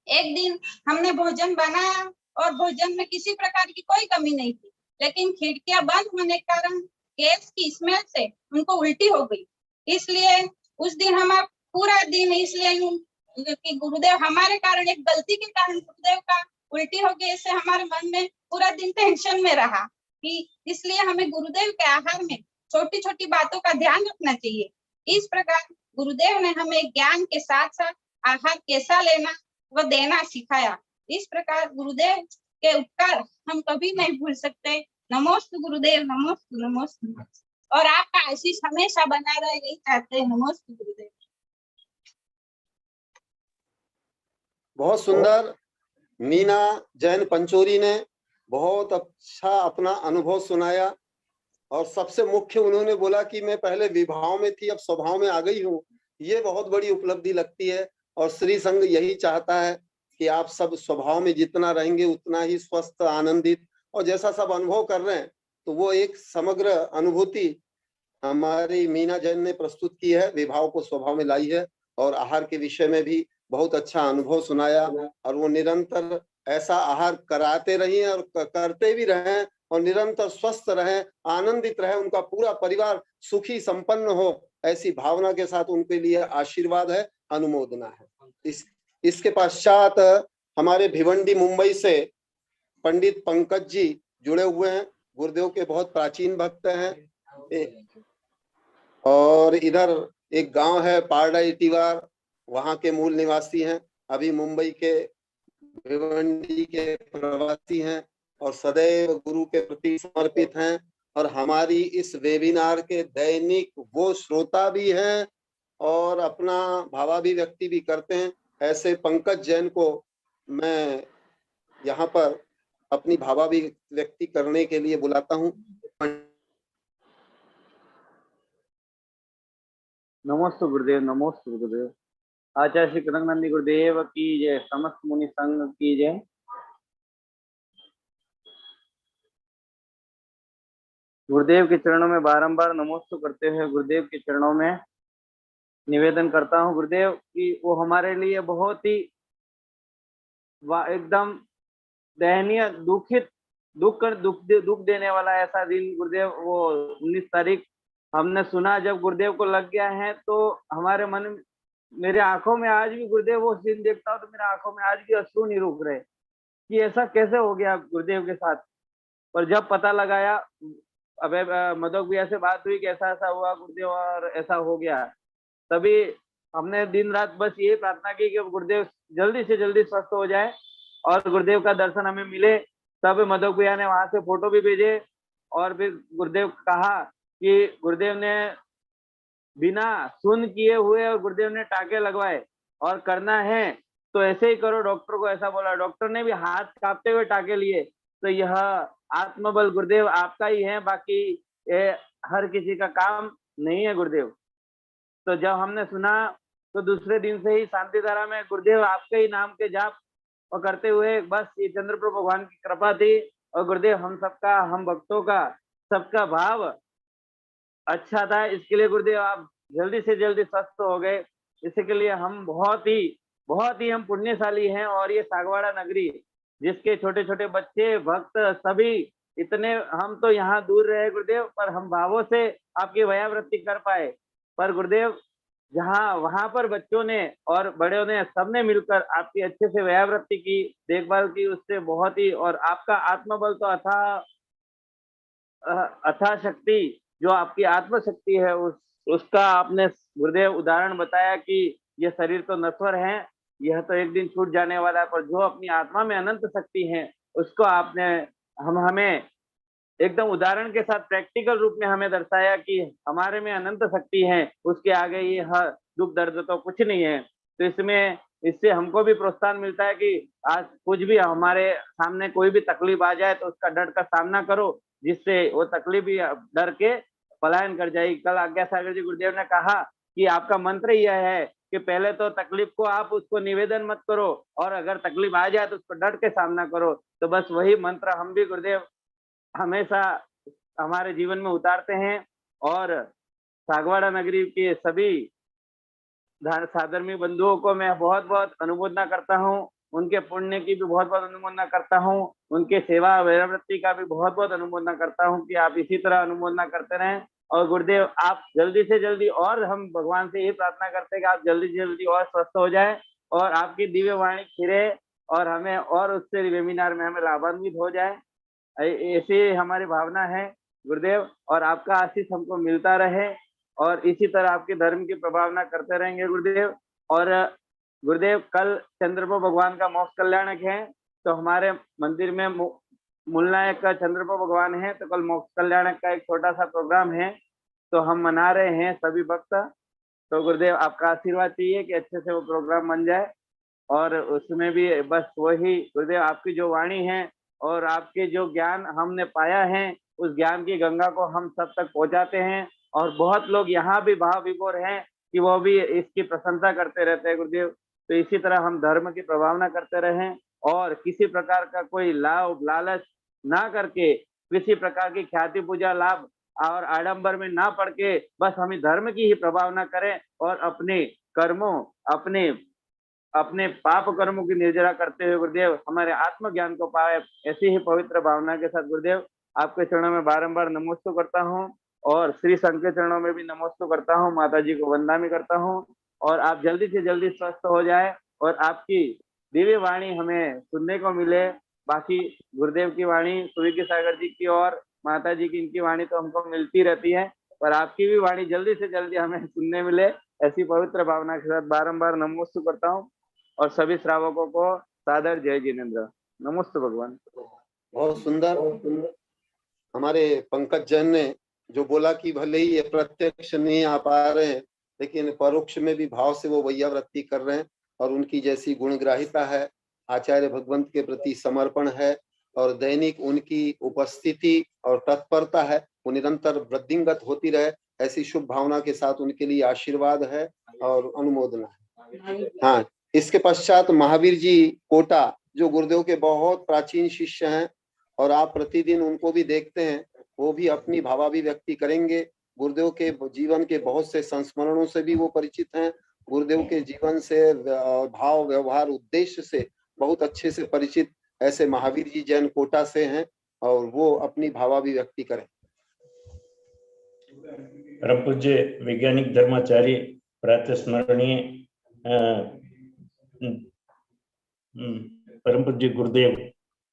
एक दिन हमने भोजन बनाया और भोजन में किसी प्रकार की कोई कमी नहीं थी, लेकिन खिड़कियां बंद होने के कारण गैस की स्मेल से उनको उल्टी हो गई। इसलिए उस दिन हम पूरा दिन इसलिए कि गुरुदेव हमारे कारण, एक गलती के कारण गुरुदेव का उल्टी हो गई, इससे हमारे मन में पूरा दिन टेंशन में रहा कि इसलिए हमें गुरुदेव के आहार में छोटी छोटी बातों का ध्यान रखना चाहिए। इस प्रकार गुरुदेव ने हमें ज्ञान के साथ साथ आहार कैसा लेना व देना सिखाया। इस प्रकार गुरुदेव के उपकार हम कभी नहीं भूल सकते। नमोस्तु गुरुदेव, नमोस्तु नमोस्तु। और आपका आशीष हमेशा बना रहे, यही चाहते हैं। नमोस्तु गुरुदेव। बहुत सुंदर मीना जैन पंचोरी ने बहुत अच्छा अपना अनुभव सुनाया, और सबसे मुख्य उन्होंने बोला कि मैं पहले विभाव में थी, अब स्वभाव में आ गई हूँ। ये बहुत बड़ी उपलब्धि लगती है, और श्री संघ यही चाहता है कि आप सब स्वभाव में जितना रहेंगे उतना ही स्वस्थ, आनंदित, और जैसा सब अनुभव कर रहे हैं तो वो एक समग्र अनुभूति हमारी मीना जैन ने प्रस्तुत की है, विभाव को स्वभाव में लाई है। और आहार के विषय में भी बहुत अच्छा अनुभव सुनाया, और वो निरंतर ऐसा आहार कराते रहिए और करते भी रहें, और निरंतर स्वस्थ रहें, आनंदित रहे, उनका पूरा परिवार सुखी संपन्न हो, ऐसी भावना के साथ उनके लिए आशीर्वाद है, अनुमोदना है। इसके पश्चात हमारे भिवंडी मुंबई से पंडित पंकज जी जुड़े हुए हैं, गुरुदेव के बहुत प्राचीन भक्त हैं। और इधर एक गांव है पारडा इटीवार, वहां के मूल निवासी हैं, अभी मुंबई के भिवंडी के प्रवासी हैं, और सदैव गुरु के प्रति समर्पित हैं, और हमारी इस वेबिनार के दैनिक वो श्रोता भी हैं और अपना भावाभिव्यक्ति भी करते हैं। ऐसे पंकज जैन को मैं यहाँ पर अपनी भावाभिव्यक्ति करने के लिए बुलाता हूँ। नमोस्तु गुरुदेव, नमोस्तु गुरुदेव। आचार्य श्री कनकनंदी गुरुदेव की जय, समस्त मुनि संघ की जय। गुरुदेव के चरणों में बारंबार नमोस्तु करते हुए गुरुदेव के चरणों में निवेदन करता हूँ गुरुदेव कि वो हमारे लिए बहुत ही एकदम दयनीय, दुख देने वाला ऐसा दिन गुरुदेव, वो 19 तारीख हमने सुना जब गुरुदेव को लग गया है, तो हमारे मन, मेरे आंखों में आज भी गुरुदेव वो सीन देखता हूँ तो मेरे आंखों में आज भी अश्रु नहीं रुक रहे कि ऐसा कैसे हो गया गुरुदेव के साथ। और जब पता लगाया, अबे मधुक भैया से बात हुई कि ऐसा ऐसा हुआ गुरुदेव और ऐसा हो गया, तभी हमने दिन रात बस यही प्रार्थना की कि गुरुदेव जल्दी से जल्दी स्वस्थ हो जाए और गुरुदेव का दर्शन हमें मिले। तब मधुक भैया ने वहां से फोटो भी भेजे, और फिर गुरुदेव कहा कि गुरुदेव ने बिना सुन किए हुए और गुरुदेव ने टाके लगवाए, और करना है तो ऐसे ही करो, डॉक्टर को ऐसा बोला। डॉक्टर ने भी हाथ कांपते हुए टाके लिए। तो यह आत्मबल गुरुदेव आपका ही है, बाकी ये हर किसी का काम नहीं है गुरुदेव। तो जब हमने सुना तो दूसरे दिन से ही शांति धारा में गुरुदेव आपके ही नाम के जाप और करते हुए, बस ये चंद्रप्रभु भगवान की कृपा थी। और गुरुदेव हम सबका, हम भक्तों का, सबका भाव अच्छा था। इसके लिए गुरुदेव आप जल्दी से जल्दी स्वस्थ हो गए, इसके लिए हम बहुत ही हम पुण्यशाली हैं। और ये सागवाड़ा नगरी, जिसके छोटे छोटे बच्चे, भक्त, सभी इतने, हम तो यहाँ दूर रहे गुरुदेव, पर हम भावों से आपकी वयावृत्ति कर पाए। पर गुरुदेव जहाँ वहां पर बच्चों ने और बड़ों ने सबने मिलकर आपकी अच्छे से वयावृत्ति की, देखभाल की, उससे बहुत ही, और आपका आत्मबल तो अथाह शक्ति, जो आपकी आत्मशक्ति है, उसका आपने गुरुदेव उदाहरण बताया कि यह शरीर तो नश्वर है, यह तो एक दिन छूट जाने वाला है, पर जो अपनी आत्मा में अनंत शक्ति है उसको आपने हमें एकदम उदाहरण के साथ प्रैक्टिकल रूप में हमें दर्शाया कि हमारे में अनंत शक्ति है, उसके आगे ये हर दुख दर्द तो कुछ नहीं है। तो इससे हमको भी प्रोत्साहन मिलता है कि आज कुछ भी हमारे सामने कोई भी तकलीफ आ जाए तो उसका डट का सामना करो, जिससे वो तकलीफ भी डर के पलायन कर जाएगी। कल आज्ञा सागर जी गुरुदेव ने कहा कि आपका मंत्र यह है कि पहले तो तकलीफ को आप उसको निवेदन मत करो, और अगर तकलीफ आ जाए तो उसको डट के सामना करो। तो बस वही मंत्र हम भी गुरुदेव हमेशा हमारे जीवन में उतारते हैं। और सागवाड़ा नगरी के सभी साधर्मी बंधुओं को मैं बहुत बहुत अनुमोदना करता हूँ, उनके पुण्य की भी बहुत बहुत अनुमोदना करता हूँ, उनके सेवा वैरावृत्ति का भी बहुत बहुत अनुमोदना करता हूँ कि आप इसी तरह अनुमोदना करते रहें। और गुरुदेव आप जल्दी से जल्दी, और हम भगवान से यही प्रार्थना करते हैं कि आप जल्दी से जल्दी और स्वस्थ हो जाए और आपकी दिव्य वाणी खिरे, और हमें और उससे वेबिनार में हमें लाभान्वित हो जाए, ऐसी हमारी भावना है गुरुदेव। और आपका आशीष हमको मिलता रहे, और इसी तरह आपके धर्म की प्रभावना करते रहेंगे गुरुदेव। और गुरुदेव कल चंद्रप्रभु भगवान का मोक्ष कल्याणक है, तो हमारे मंदिर में मूल नायक का चंद्रप्रभु भगवान है, तो कल मोक्ष कल्याणक का एक छोटा सा प्रोग्राम है, तो हम मना रहे हैं सभी भक्त। तो गुरुदेव आपका आशीर्वाद चाहिए कि अच्छे से वो प्रोग्राम बन जाए, और उसमें भी बस वही गुरुदेव आपकी जो वाणी है और आपके जो ज्ञान हमने पाया है, उस ज्ञान की गंगा को हम सब तक पहुंचाते हैं। और बहुत लोग यहाँ भी भाव विभोर हैं कि वो भी इसकी प्रशंसा करते रहते हैं गुरुदेव। तो इसी तरह हम धर्म की प्रभावना करते रहें, और किसी प्रकार का कोई लाभ लालच ना करके, किसी प्रकार की ख्याति पूजा लाभ और आडंबर में ना पड़ के, बस हम धर्म की ही प्रभावना करें, और अपने कर्मों, अपने पाप कर्मों की निर्जरा करते हुए गुरुदेव हमारे आत्मज्ञान को पाए, ऐसी ही पवित्र भावना के साथ गुरुदेव आपके चरणों में बारंबार नमोस्तु करता हूँ, और श्री संघ के चरणों में भी नमोस्तु करता हूँ, माता जी को वंदना करता हूँ। और आप जल्दी से जल्दी स्वस्थ हो जाए, और आपकी दिव्य वाणी हमें सुनने को मिले। बाकी गुरुदेव की वाणी, सुविज्ञ सागर जी की और माता जी की, इनकी वाणी तो हमको मिलती रहती है, पर आपकी भी वाणी जल्दी से जल्दी हमें सुनने मिले, ऐसी पवित्र भावना के साथ बारंबार नमोस्तु करता हूँ। और सभी श्रावकों को सादर जय जिनेन्द्र, नमस्ते भगवान। बहुत सुंदर। हमारे पंकज जैन ने जो बोला कि भले ही ये प्रत्यक्ष नहीं आ पा रहे हैं, लेकिन परोक्ष में भी भाव से वो वैयावृत्ति कर रहे हैं, और उनकी जैसी गुणग्राहिता है, आचार्य भगवंत के प्रति समर्पण है, और दैनिक उनकी उपस्थिति और तत्परता है वो निरंतर वृद्धिंगत होती रहे, ऐसी शुभ भावना के साथ उनके लिए आशीर्वाद है और अनुमोदना है। हाँ, इसके पश्चात महावीर जी कोटा, जो गुरुदेव के बहुत प्राचीन शिष्य हैं, और आप प्रतिदिन उनको भी देखते हैं, वो भी अपनी भावाभिव्यक्ति करेंगे। गुरुदेव के जीवन के बहुत से संस्मरणों से भी वो परिचित हैं, गुरुदेव के जीवन से, भाव व्यवहार उद्देश्य से बहुत अच्छे से परिचित ऐसे महावीर जी जैन कोटा से हैं, और वो अपनी भावाभिव्यक्ति करें। परम पूज्य वैज्ञानिक धर्माचार्य प्रातः स्मरणीय परम पूज्य गुरुदेव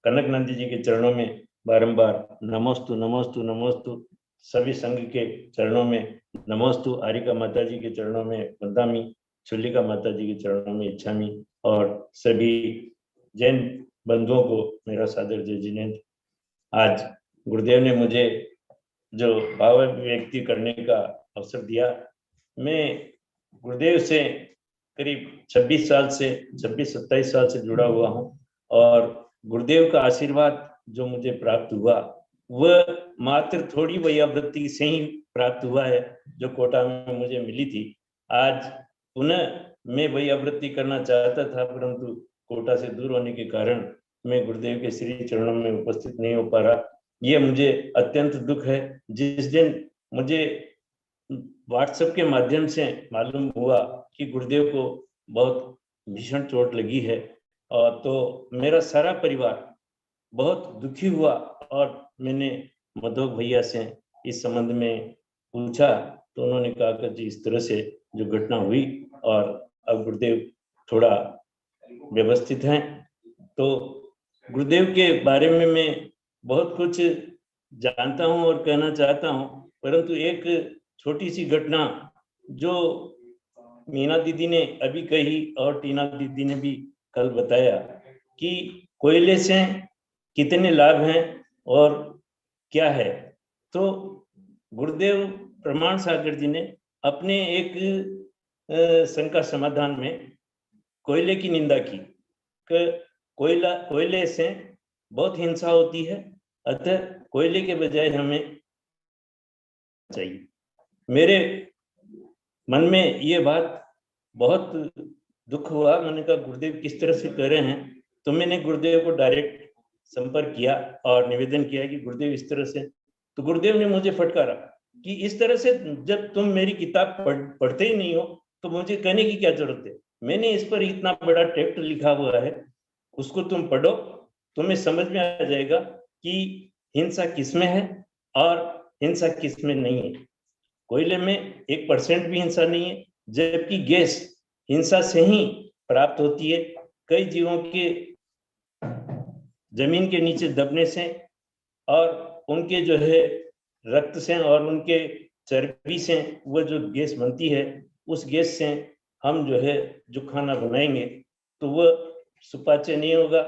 कनक नंदी जी के चरणों में बारंबार नमोस्तु नमोस्तु नमोस्तु, सभी संघ के चरणों में नमोस्तु, आरिका माता जी के चरणों में वंदामी, चुल्लिका माता जी के चरणों में इच्छामी, और सभी जैन बंधुओं को मेरा सादर जय जिनेन्द्र। आज गुरुदेव ने मुझे जो भाव व्यक्ति करने का अवसर दिया, मैं गुरुदेव से करीब 26-27 साल से जुड़ा हुआ हूँ और गुरुदेव का आशीर्वाद जो मुझे प्राप्त हुआ वह मात्र थोड़ी वयोवृत्ति से ही प्राप्त हुआ है जो कोटा में मुझे मिली थी। आज पुनः मैं वयोवृत्ति करना चाहता था, परंतु कोटा से दूर होने के कारण मैं गुरुदेव के श्री चरणों में उपस्थित नहीं हो पा रहा। ये मुझे अत्यंत दुख है। जिस दिन मुझे व्हाट्सएप के माध्यम से मालूम हुआ कि गुरुदेव को बहुत भीषण चोट लगी है और तो मेरा सारा परिवार बहुत दुखी हुआ और मैंने मधोक भैया से इस संबंध में पूछा तो उन्होंने कहा कि जी इस तरह से जो घटना हुई और अब गुरुदेव थोड़ा व्यवस्थित हैं। तो गुरुदेव के बारे में मैं बहुत कुछ जानता हूं और कहना चाहता हूं, परंतु एक छोटी सी घटना जो मीना दीदी ने अभी कही और टीना दीदी ने भी कल बताया कि कोयले से कितने लाभ हैं और क्या है। तो गुरुदेव प्रमाण सागर जी ने अपने एक शंका समाधान में कोयले की निंदा की कि कोयले से बहुत हिंसा होती है, अतः कोयले के बजाय हमें चाहिए। मेरे मन में ये बात बहुत दुख हुआ। मैंने कहा गुरुदेव किस तरह से कह रहे हैं, तो मैंने गुरुदेव को डायरेक्ट संपर्क किया और निवेदन किया कि गुरुदेव इस तरह से। तो गुरुदेव ने मुझे फटकारा कि इस तरह से जब तुम मेरी किताब पढ़ते ही नहीं हो तो मुझे कहने की क्या जरूरत है। मैंने इस पर इतना बड़ा टेक्स्ट लिखा हुआ है, उसको तुम पढ़ो, तुम्हें समझ में आ जाएगा कि हिंसा किसमें है और हिंसा किसमें नहीं है। कोयले में 1% भी हिंसा नहीं है, जबकि गैस हिंसा से ही प्राप्त होती है। कई जीवों के जमीन के नीचे दबने से और उनके जो है रक्त से और उनके चर्बी से वो जो गैस बनती है, उस गैस से हम जो है जो खाना बनाएंगे तो वह सुपाच्य नहीं होगा,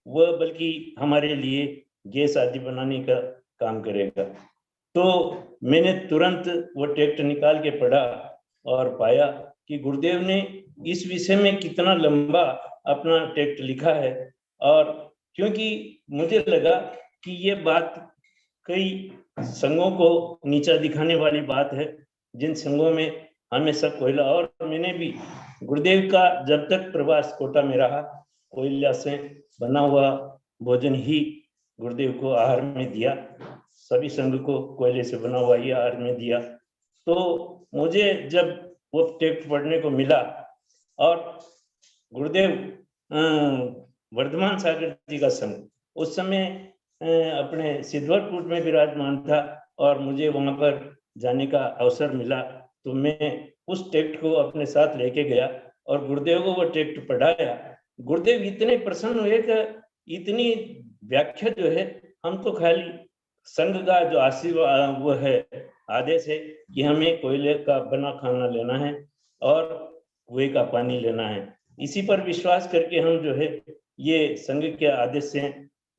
वह बल्कि हमारे लिए गैस आदि बनाने का काम करेगा। तो मैंने तुरंत वो टेक्स्ट निकाल के पढ़ा और पाया कि गुरुदेव ने इस विषय में कितना लंबा अपना टेक्स्ट लिखा है। और क्योंकि मुझे लगा कि ये बात कई संघों को नीचा दिखाने वाली बात है, जिन संघों में हमेशा कोयला, और मैंने भी गुरुदेव का जब तक प्रवास कोटा में रहा कोयला से बना हुआ भोजन ही गुरुदेव को आहार में दिया, सभी संघ को कोयले से बना हुआ ही आहार में दिया। तो मुझे जब वो टेक्स्ट पढ़ने को मिला और गुरुदेव वर्धमान सागर जी का संघ उस समय अपने सिद्धवरपुर में विराजमान था और मुझे वहां पर जाने का अवसर मिला, तो मैं उस टेक्स्ट को अपने साथ लेके गया और गुरुदेव को वो टेक्स्ट पढ़ाया। गुरुदेव इतने प्रसन्न हुए कि इतनी व्याख्या जो है, हम तो खाली संघ का जो आशीर्वाद वो है, आदेश है कि हमें कोयले का बना खाना लेना है और कुएं का पानी लेना है, इसी पर विश्वास करके हम जो है ये संघ के आदेश से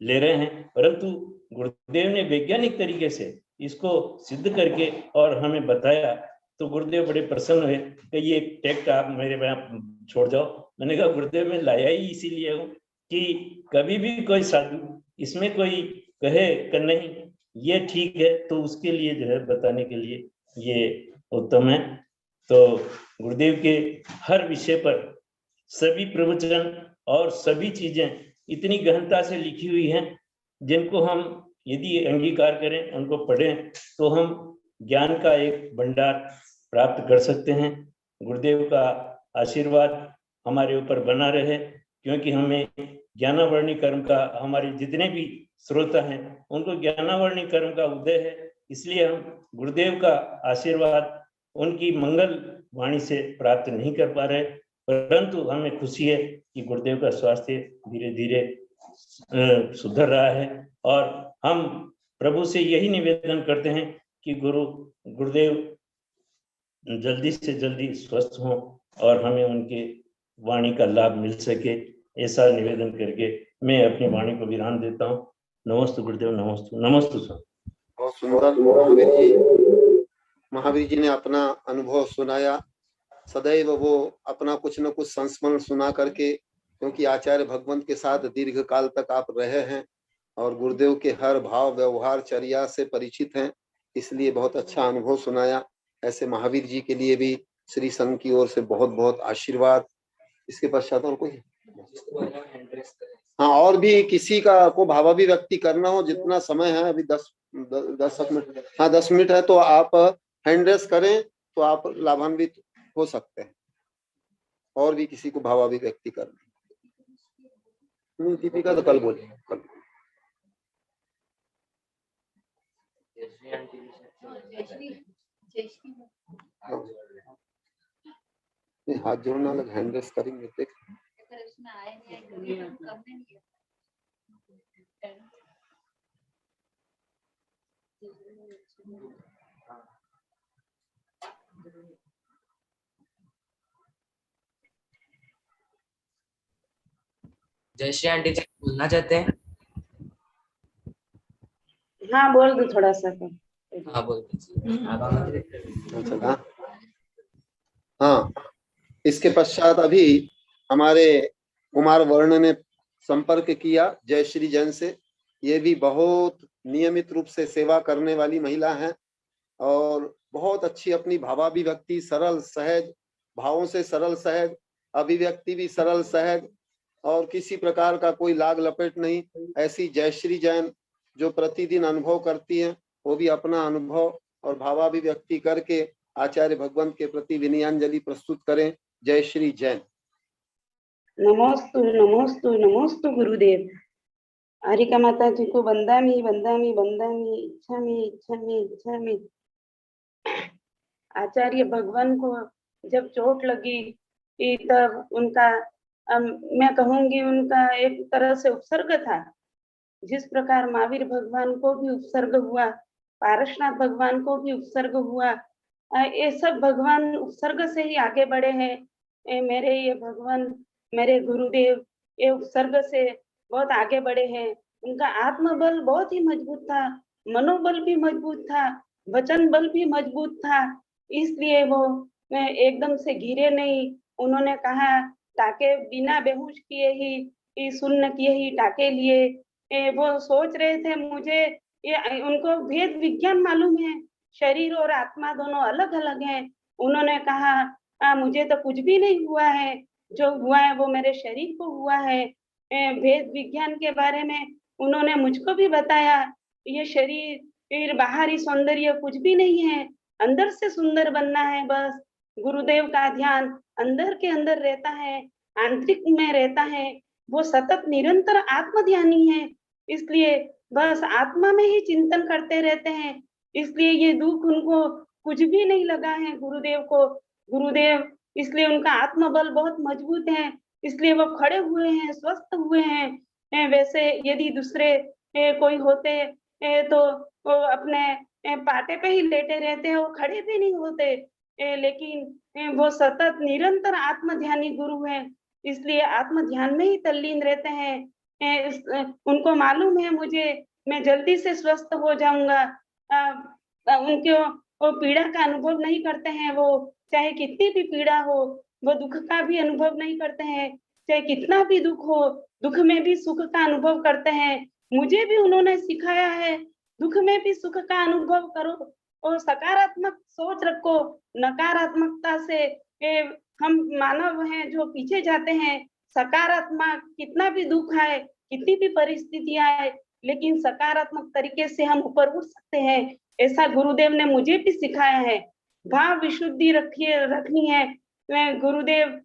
ले रहे हैं। परंतु गुरुदेव ने वैज्ञानिक तरीके से इसको सिद्ध करके और हमें बताया, तो गुरुदेव बड़े प्रसन्न हुए कि ये टेक्स्ट आप मेरे यहाँ छोड़ जाओ। मैंने कहा गुरुदेव मैं लाया ही इसीलिए हूँ कि कभी भी कोई साधु इसमें कोई कहे कि नहीं ये ठीक है, तो उसके लिए जो है बताने के लिए ये उत्तम है। तो गुरुदेव के हर विषय पर सभी प्रवचन और सभी चीजें इतनी गहनता से लिखी हुई हैं, जिनको हम यदि अंगीकार करें, उनको पढ़ें, तो हम ज्ञान का एक भंडार प्राप्त कर सकते हैं। गुरुदेव का आशीर्वाद हमारे ऊपर बना रहे, क्योंकि हमें ज्ञानावर्णी कर्म का, हमारे जितने भी श्रोता हैं उनको ज्ञानावर्णी कर्म का उदय है, इसलिए हम गुरुदेव का आशीर्वाद उनकी मंगल वाणी से प्राप्त नहीं कर पा रहे। परंतु हमें खुशी है कि गुरुदेव का स्वास्थ्य धीरे धीरे सुधर रहा है और हम प्रभु से यही निवेदन करते हैं कि गुरुदेव जल्दी से जल्दी स्वस्थ हों और हमें उनके वाणी का लाभ मिल सके, ऐसा निवेदन करके मैं अपनी वाणी को विराम देता हूँ। नमस्ते गुरुदेव, नमस्ते। नमस्ते सर। बहुत सुंदर महावीर जी महावीर जी ने अपना अनुभव सुनाया। सदैव वो अपना कुछ न कुछ संस्मरण सुना करके, क्योंकि आचार्य भगवंत के साथ दीर्घ काल तक आप रहे हैं और गुरुदेव के हर भाव व्यवहार चर्या से परिचित हैं, इसलिए बहुत अच्छा अनुभव सुनाया। ऐसे महावीर जी के लिए भी श्री संघ की ओर से बहुत बहुत आशीर्वाद। इसके पश्चात और कोई? हाँ, और भी किसी का को भावाभिव्यक्ति करना हो, जितना समय है अभी 10 मिनट, हाँ 10 मिनट है, तो आप हैंड रेस करें तो आप लाभान्वित हो सकते हैं। और भी किसी को भावाभिव्यक्ति करना? दीपिका तो कल बोलेंगे, कल। हाथ जोड़ना अलग, हैंड रेस करेंगे। देख जयश्री आंटी जी बोलना चाहते हैं? हाँ बोल दो थोड़ा सा। हाँ बोल अच्छा। हाँ, इसके पश्चात अभी हमारे कुमार वर्ण ने संपर्क किया जयश्री जैन से। ये भी बहुत नियमित रूप से सेवा करने वाली महिला हैं और बहुत अच्छी अपनी भावाभिव्यक्ति, सरल सहज भावों से सरल सहज, अभिव्यक्ति भी सरल सहज और किसी प्रकार का कोई लाग लपेट नहीं। ऐसी जयश्री जैन जो प्रतिदिन अनुभव करती हैं, वो भी अपना अनुभव और भावाभिव्यक्ति करके आचार्य भगवंत के प्रति विनयांजलि प्रस्तुत करें। जयश्री जैन। नमोस्तु नमोस्तु नमोस्तु गुरुदेव। हरिका माता जी को बंदामी बंदामी बंदामी, इच्छामी इच्छामी इच्छामी। आचार्य भगवान को जब चोट लगी तब उनका मैं कहूंगी उनका एक तरह से उपसर्ग था। जिस प्रकार महावीर भगवान को भी उपसर्ग हुआ, पारसनाथ भगवान को भी उपसर्ग हुआ, ये सब भगवान उपसर्ग से ही आगे बढ़े हैं। मेरे ये भगवान, मेरे गुरुदेव ये उपसर्ग से बहुत आगे बढ़े हैं। उनका आत्मबल बहुत ही मजबूत था, मनोबल भी मजबूत था, वचन बल भी मजबूत था, इसलिए वो एकदम से गिरे नहीं। उन्होंने कहा टाके बिना बेहोश किए ही सुन्न किए ही टाके लिए। वो सोच रहे थे मुझे ये, उनको भेद विज्ञान मालूम है, शरीर और आत्मा दोनों अलग अलग हैं। उन्होंने कहा मुझे तो कुछ भी नहीं हुआ है, जो हुआ है वो मेरे शरीर को हुआ है। भेद विज्ञान के बारे में उन्होंने मुझको भी बताया, ये शरीर बाहरी सौंदर्य कुछ भी नहीं है, अंदर से सुंदर बनना है। बस गुरुदेव का ध्यान अंदर के अंदर रहता है, आंतरिक में रहता है, वो सतत निरंतर आत्म ध्यानी है, इसलिए बस आत्मा में ही चिंतन करते रहते हैं। इसलिए ये दुख उनको कुछ भी नहीं लगा है गुरुदेव को। गुरुदेव इसलिए उनका आत्मबल बहुत मजबूत है, इसलिए वो खड़े हुए हैं, स्वस्थ हुए हैं। वैसे यदि दूसरे कोई होते तो वो अपने पाटे पे ही लेटे रहते हैं, वो खड़े भी नहीं होते। लेकिन वो सतत निरंतर आत्म ध्यानी गुरु है, इसलिए आत्म ध्यान में ही तल्लीन रहते हैं। उनको मालूम है मैं जल्दी से स्वस्थ हो जाऊंगा। उनको वो पीड़ा का अनुभव नहीं करते हैं, वो चाहे कितनी भी पीड़ा हो, वो दुख का भी अनुभव नहीं करते हैं। चाहे कितना भी दुख हो, दुख में भी सुख का अनुभव करते हैं। मुझे भी उन्होंने सिखाया है, दुख में भी सुख का अनुभव करो और सकारात्मक सोच रखो। नकारात्मकता से हम मानव हैं जो पीछे जाते हैं। सकारात्मक कितना भी दुख आए, कितनी भी परिस्थितियां आए, लेकिन सकारात्मक तरीके से हम ऊपर उठ सकते हैं। ऐसा गुरुदेव ने मुझे भी सिखाया है। भाव विशुद्धि रखनी है। गुरुदेव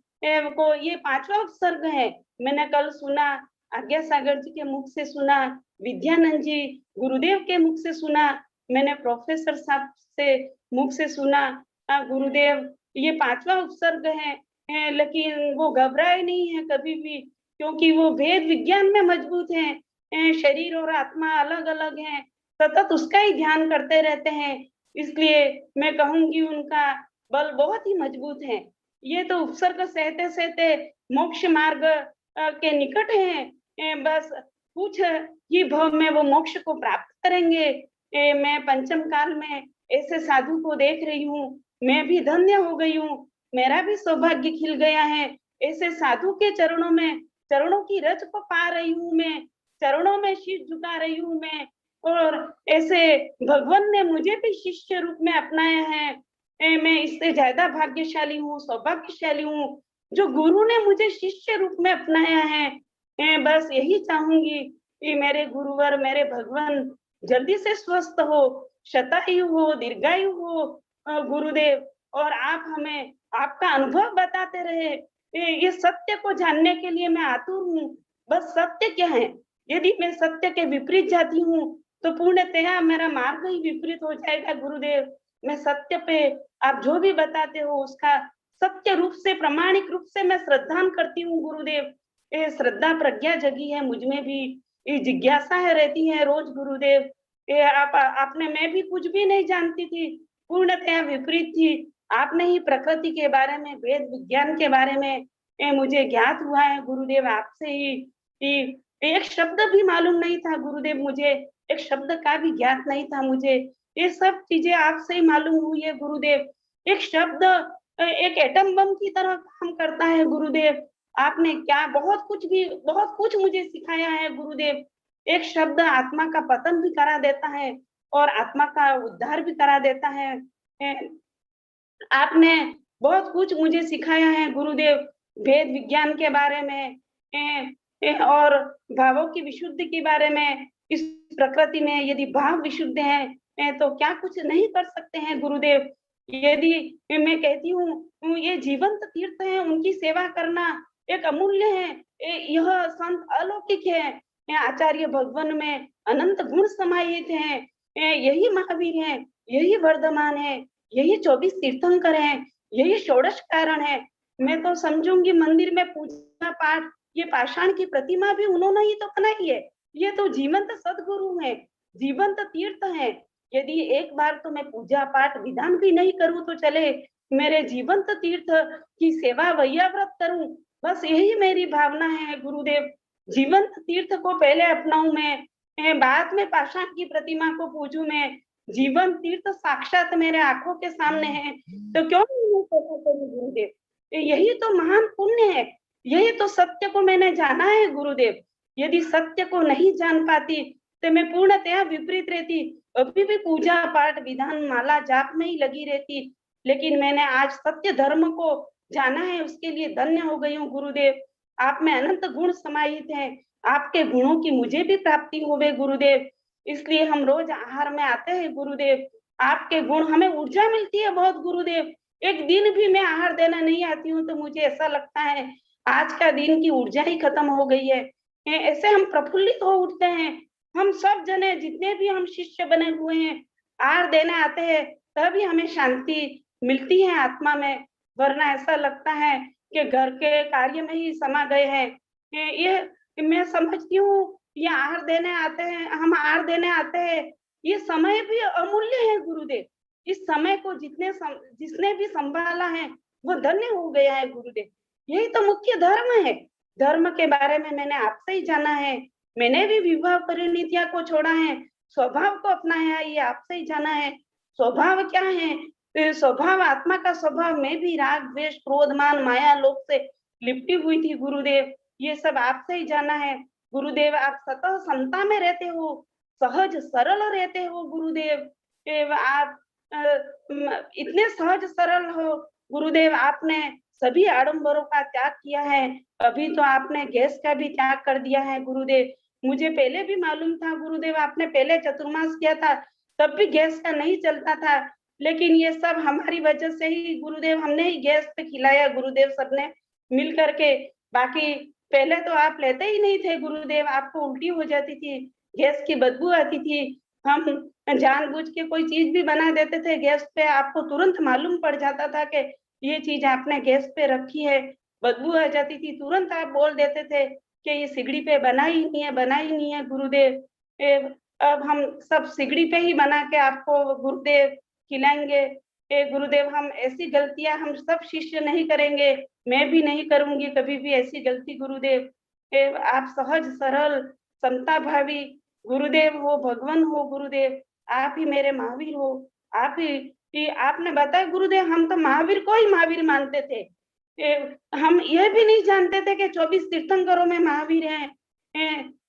को ये 5वां उपसर्ग है। मैंने कल सुना, आज्ञा सागर जी के मुख से सुना, विद्यानंद जी गुरुदेव के मुख से सुना, मैंने प्रोफेसर साहब से मुख से सुना। गुरुदेव ये 5वां उपसर्ग है, लेकिन वो घबराए नहीं है कभी भी, क्योंकि वो भेद विज्ञान में मजबूत हैं। शरीर और आत्मा अलग अलग हैं, सतत उसका ही ध्यान करते रहते हैं, इसलिए मैं कहूंगी उनका बल बहुत ही मजबूत है। ये तो उपसर्ग सहते सहते मोक्ष मार्ग के निकट हैं। बस कुछ ही भव में वो मोक्ष को प्राप्त करेंगे। मैं पंचम काल में ऐसे साधु को देख रही हूँ, मैं भी धन्य हो गई हूँ, मेरा भी सौभाग्य खिल गया है। ऐसे साधु के चरणों में, चरणों की रज को पा रही हूँ मैं, चरणों में शीश झुका रही हूँ मैं, और ऐसे भगवान ने मुझे भी शिष्य रूप में अपनाया है। मैं इससे ज्यादा भाग्यशाली हूँ, सौभाग्यशाली हूँ जो गुरु ने मुझे शिष्य रूप में अपनाया है। मैं बस यही चाहूंगी कि मेरे गुरुवर, मेरे भगवान जल्दी से स्वस्थ हो, शतायु हो, दीर्घायु हो गुरुदेव, और आप हमें आपका अनुभव बताते रहे। ये सत्य को जानने के लिए मैं आतुर हूँ। बस सत्य क्या है? यदि मैं सत्य के विपरीत जाती हूँ तो पूर्णतया मेरा मार्ग ही विपरीत हो जाएगा गुरुदेव। मैं सत्य पे आप जो भी बताते हो उसका सत्य रूप से, प्रामाणिक रूप से मैं श्रद्धा करती हूँ गुरुदेव। ये श्रद्धा प्रज्ञा जगी है मुझ में भी, ये जिज्ञासा है रहती है रोज गुरुदेव। ये आपने, मैं भी कुछ भी नहीं जानती थी, पूर्णतया विपरीत थी। आपने ही प्रकृति के बारे में, वेद विज्ञान के बारे में मुझे ज्ञात हुआ है गुरुदेव आपसे ही। एक शब्द भी मालूम नहीं था गुरुदेव मुझे, एक शब्द का भी ज्ञात नहीं था मुझे। ये सब चीजें आपसे ही मालूम हुई है गुरुदेव। एक शब्द एक एटम बम की तरह काम करता है गुरुदेव। आपने क्या बहुत कुछ मुझे सिखाया है गुरुदेव। एक शब्द आत्मा का पतन भी करा देता है और आत्मा का उद्धार भी करा देता है। आपने बहुत कुछ मुझे सिखाया है गुरुदेव, वेद विज्ञान के बारे में और भावों की विशुद्धि के बारे में। इस प्रकृति में यदि भाव विशुद्ध हैं तो क्या कुछ नहीं कर सकते हैं गुरुदेव। यदि मैं कहती हूँ ये जीवंत तीर्थ है, उनकी सेवा करना एक अमूल्य है। यह संत अलौकिक है। आचार्य भगवान में अनंत गुण समाहित हैं। यही महावीर है, यही वर्धमान है, यही 24 तीर्थंकर हैं, यही षोडश कारण है। मैं तो समझूंगी मंदिर में पूजा पाठ, ये पाषाण की प्रतिमा भी उन्होंने ही तो बनाई है। ये तो जीवंत सदगुरु है, जीवंत तीर्थ है। यदि एक बार तो मैं पूजा पाठ विधान भी नहीं करूं तो चले, मेरे जीवंत तीर्थ की सेवा वैयाव्रत करूं, बस यही मेरी भावना है गुरुदेव। जीवंत तीर्थ को पहले अपनाऊं मैं, बाद में पाषाण की प्रतिमा को पूजूं मैं। जीवन तीर्थ साक्षात मेरे आंखों के सामने है तो क्यों नहीं सेवा करूं गुरुदेव। यही तो महान पुण्य है, यही तो सत्य को मैंने जाना है गुरुदेव। यदि सत्य को नहीं जान पाती तो मैं पूर्णतया विपरीत रहती, अभी भी पूजा पाठ विधान माला जाप में ही लगी रहती। लेकिन मैंने आज सत्य धर्म को जाना है, उसके लिए धन्य हो गई हूँ गुरुदेव। आप में अनंत गुण समाहित हैं, आपके गुणों की मुझे भी प्राप्ति होवे गुरुदेव। इसलिए हम रोज आहार में आते हैं गुरुदेव। आपके गुण, हमें ऊर्जा मिलती है बहुत गुरुदेव। एक दिन भी मैं आहार देना नहीं आती हूँ तो मुझे ऐसा लगता है आज का दिन की ऊर्जा ही खत्म हो गई है। ऐसे हम प्रफुल्लित हो उठते हैं। हम सब जने जितने भी हम शिष्य बने हुए हैं, आहार देने आते हैं तभी हमें शांति मिलती है आत्मा में, वरना ऐसा लगता है कि घर के कार्य में ही समा गए हैं। ये मैं समझती हूँ, ये आहार देने आते हैं, हम आहार देने आते हैं, ये समय भी अमूल्य है गुरुदेव। इस समय को जिसने भी संभाला है वो धन्य हो गया है गुरुदेव। यही तो मुख्य धर्म है। धर्म के बारे में मैंने आपसे ही जाना है। मैंने भी विवाह परिणीतियां को छोड़ा है, स्वभाव को अपनाया है, ये आपसे ही जाना है। स्वभाव क्या है? स्वभाव, आत्मा का स्वभाव में भी राग द्वेष क्रोध मान माया लोभ से लिपटी हुई थी गुरुदेव। ये सब आपसे ही जाना है गुरुदेव। आप सतत समता में रहते हो, सहज सरल रहते हो गुरुदेव। आप इतने सहज सरल हो गुरुदेव। आपने सभी आडंबरों का त्याग किया है। अभी तो आपने गैस का भी त्याग कर दिया है गुरुदेव। मुझे पहले भी मालूम था गुरुदेव, आपने पहले चतुर्मास किया था तब भी गैस का नहीं चलता था। लेकिन ये सब हमारी वजह से ही गुरुदेव, हमने ही गैस पे खिलाया गुरुदेव, सबने मिल करके। बाकी पहले तो आप लेते ही नहीं थे गुरुदेव, आपको उल्टी हो जाती थी, गैस की बदबू आती थी। हम जानबूझ के कोई चीज भी बना देते थे गैस पे, आपको तुरंत मालूम पड़ जाता था कि ये चीज आपने गैस पे रखी है, बदबू आ जाती थी, तुरंत आप बोल देते थे कि ये सिगड़ी पे बना ही नहीं है गुरुदेव। अब हम सब सिगड़ी पे ही बना के आपको गुरुदेव खिलाएंगे। गुरुदेव, हम ऐसी गलतियां हम सब शिष्य नहीं करेंगे, मैं भी नहीं करूंगी कभी भी ऐसी गलती गुरुदेव। आप सहज सरल समता भावी गुरुदेव हो, भगवान हो गुरुदेव। आप ही मेरे महावीर हो, आप ही आपने बताया गुरुदेव, हम तो महावीर को ही महावीर मानते थे। हम ये भी नहीं जानते थे कि 24 तीर्थंकरों में महावीर हैं।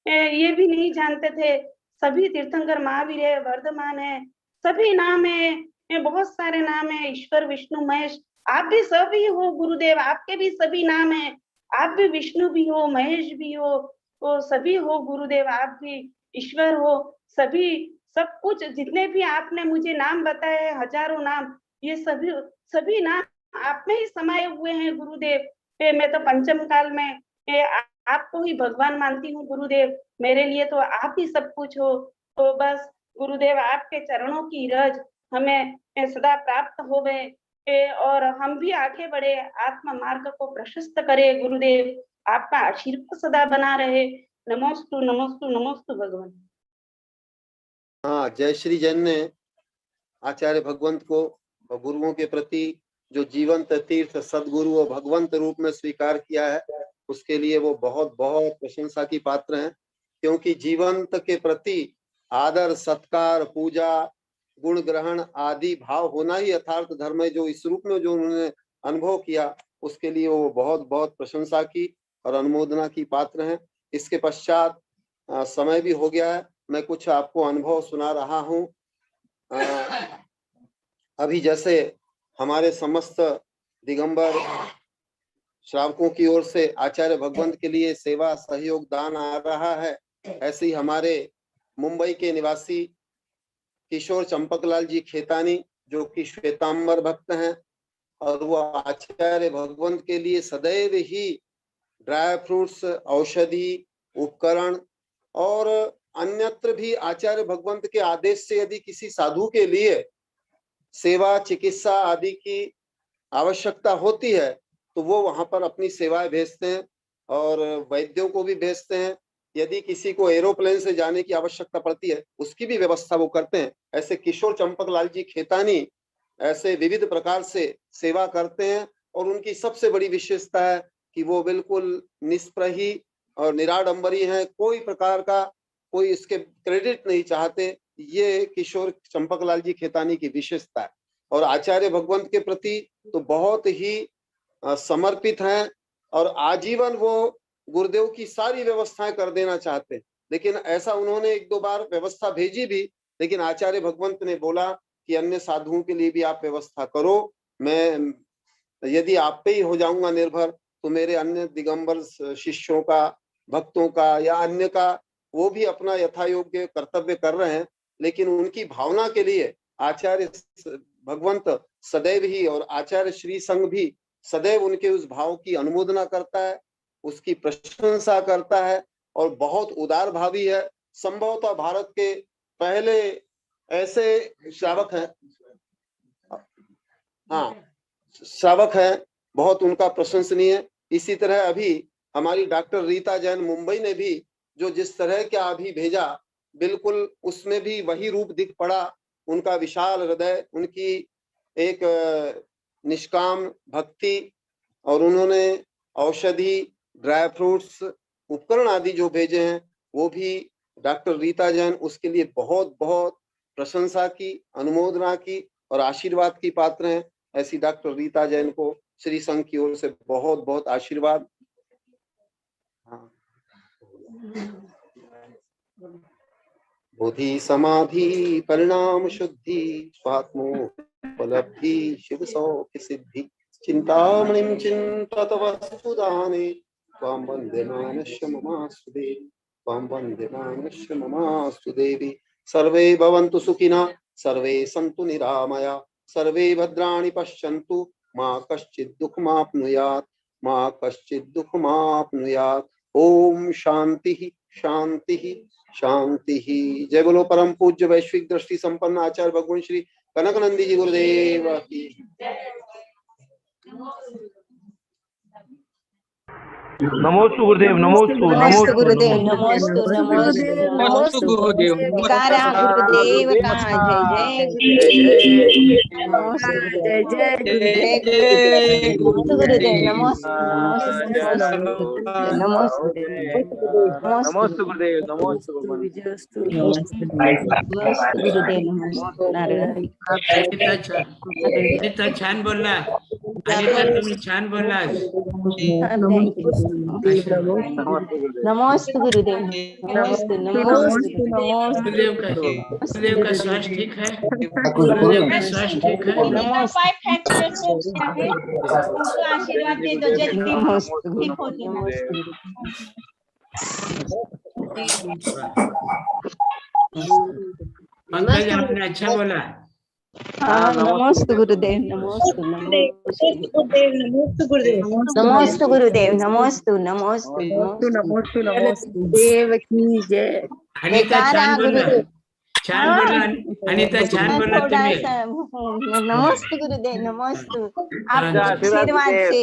ये भी नहीं जानते थे। सभी तीर्थंकर महावीर है, वर्धमान है, सभी नाम है, बहुत सारे नाम है, ईश्वर विष्णु महेश। आप भी सभी हो गुरुदेव, आपके भी सभी नाम है। आप भी विष्णु भी हो, महेश भी हो, तो सभी हो गुरुदेव। आप भी ईश्वर हो, सभी सब कुछ जितने भी आपने मुझे नाम बताए, हजारों नाम, ये सभी नाम आप में ही समाये हुए हैं गुरुदेव। मैं तो पंचम काल में आपको ही भगवान मानती हूँ गुरुदेव। मेरे लिए तो आप ही सब कुछ हो। तो बस गुरुदेव, आपके चरणों की रज हमें सदा प्राप्त हो गए और हम भी आगे बढ़े, आत्मा मार्ग को प्रशस्त करे गुरुदेव। आपका आशीर्वाद सदा बना रहे। नमोस्तु नमोस्तु नमोस्तु भगवान। हाँ, जय श्री जैन ने आचार्य भगवंत को और गुरुओं के प्रति जो जीवंत तीर्थ सदगुरु और भगवंत रूप में स्वीकार किया है, उसके लिए वो बहुत बहुत प्रशंसा की पात्र हैं। क्योंकि जीवंत के प्रति आदर, सत्कार, पूजा, गुण ग्रहण आदि भाव होना ही यथार्थ धर्म है। जो इस रूप में जो उन्होंने अनुभव किया, उसके लिए वो बहुत बहुत प्रशंसा की और अनुमोदना की पात्र हैं। इसके पश्चात समय भी हो गया है, मैं कुछ आपको अनुभव सुना रहा हूँ। अभी जैसे हमारे समस्त दिगंबर श्रावकों की ओर से आचार्य भगवंत के लिए सेवा सहयोग दान आ रहा है, ऐसे ही हमारे मुंबई के निवासी किशोर चंपकलाल जी खेतानी, जो कि श्वेतांबर भक्त हैं, और वो आचार्य भगवंत के लिए सदैव ही ड्राई फ्रूट्स, औषधि, उपकरण और अन्यत्र भी आचार्य भगवंत के आदेश से यदि किसी साधु के लिए सेवा, चिकित्सा आदि की आवश्यकता होती है तो वो वहां पर अपनी सेवाएं भेजते हैं और वैद्यों को भी भेजते हैं। यदि किसी को एरोप्लेन से जाने की आवश्यकता पड़ती है, उसकी भी व्यवस्था वो करते हैं। ऐसे किशोर चंपकलाल जी खेतानी ऐसे विविध प्रकार से सेवा करते हैं और उनकी सबसे बड़ी विशेषता है कि वो बिल्कुल निष्प्रही और निराडंबरी हैं। कोई प्रकार का कोई इसके क्रेडिट नहीं चाहते। ये किशोर चंपकलाल जी खेतानी की विशेषता है। और आचार्य भगवंत के प्रति तो बहुत ही समर्पित हैं और आजीवन वो गुरुदेव की सारी व्यवस्थाएं कर देना चाहते हैं। लेकिन ऐसा उन्होंने एक दो बार व्यवस्था भेजी भी, लेकिन आचार्य भगवंत ने बोला कि अन्य साधुओं के लिए भी आप व्यवस्था करो। मैं यदि आप पे ही हो जाऊंगा निर्भर, तो मेरे अन्य दिगंबर शिष्यों का, भक्तों का या अन्य का, वो भी अपना यथा योग्य कर्तव्य कर रहे हैं। लेकिन उनकी भावना के लिए आचार्य भगवंत सदैव ही और आचार्य श्री संघ भी सदैव उनके उस भाव की अनुमोदना करता है, उसकी प्रशंसा करता है और बहुत उदार भावी है। संभवतः भारत के पहले ऐसे श्रावक हैं, हाँ श्रावक हैं, बहुत उनका प्रशंसनीय। इसी तरह अभी हमारी डॉक्टर रीता जैन मुंबई ने भी जो जिस तरह का अभी भेजा, बिल्कुल उसमें भी वही रूप दिख पड़ा। उनका विशाल हृदय, उनकी एक निष्काम भक्ति, और उन्होंने औषधि, ड्राई फ्रूट्स, उपकरण आदि जो भेजे हैं, वो भी डॉक्टर रीता जैन उसके लिए बहुत बहुत प्रशंसा की, अनुमोदना की और आशीर्वाद की पात्र हैं। ऐसी डॉक्टर रीता जैन को श्री संघ की ओर से बहुत बहुत आशीर्वाद। हाँ, बुद्धि समाधि परिणाम शुद्धि स्वात्मोपलब्धि शिव सौख्य सिद्धि चिंतामणिं चिंतत वस्तुदाने त्वां वन्दे मानस्य ममास्तु देवी, त्वां वन्दे मानस्य ममास्तु देवी। सर्वे भवन्तु सुखिनः, सर्वे सन्तु निरामया, सर्वे भद्राणि पश्यन्तु, मा कश्चित् दुःखमाप्नुयात्, मा कश्चित् दुःखमाप्नुयात्। ओम शांति शांति शांति। जय बोलो परम पूज्य वैश्विक दृष्टि संपन्न आचार्य भगवान श्री कनकनंदी जी गुरुदेव की। नमोस्तु गुरुदेव, नमोस्तु नमोस्तु गुरुदेव, नमोस्तु नमोस्तु नमोस्तु गुरुदेव, जयकारा गुरुदेव का जय जय गुरुदेव, नमोस्तु गुरुदेव, जय गुरुदेव, नमोस्तु नमोस्तु नमोस्तु गुरुदेव, नमोस्तु गुरुदेव, नमोस्तु नारायण। अनिता छान बोलला, अनिता तुम्ही छान बोलला। नमोस्तु गुरुदेव, नमोस्तु नमोस्तु गुरुदेव का स्वास्थ्य ठीक है? गुरुदेव का स्वास्थ्य ठीक है? उनको आशीर्वाद दे दो, जल्दी नमोस्तु ठीक हो जाए। पंकज आपने अच्छा बोला। नमोस्तु गुरुदेव, नमोस्तु नमोस्तु गुरुदेव, नमोस्तु गुरुदेव, नमोस्तु नमोस्तु नमोस्तु नमोस्तु देव की जय। अनिता छान बोला, छान बोला अनिता, छान बोला तुम्ही। नमोस्तु गुरुदेव, नमोस्तु आप आशीर्वाद से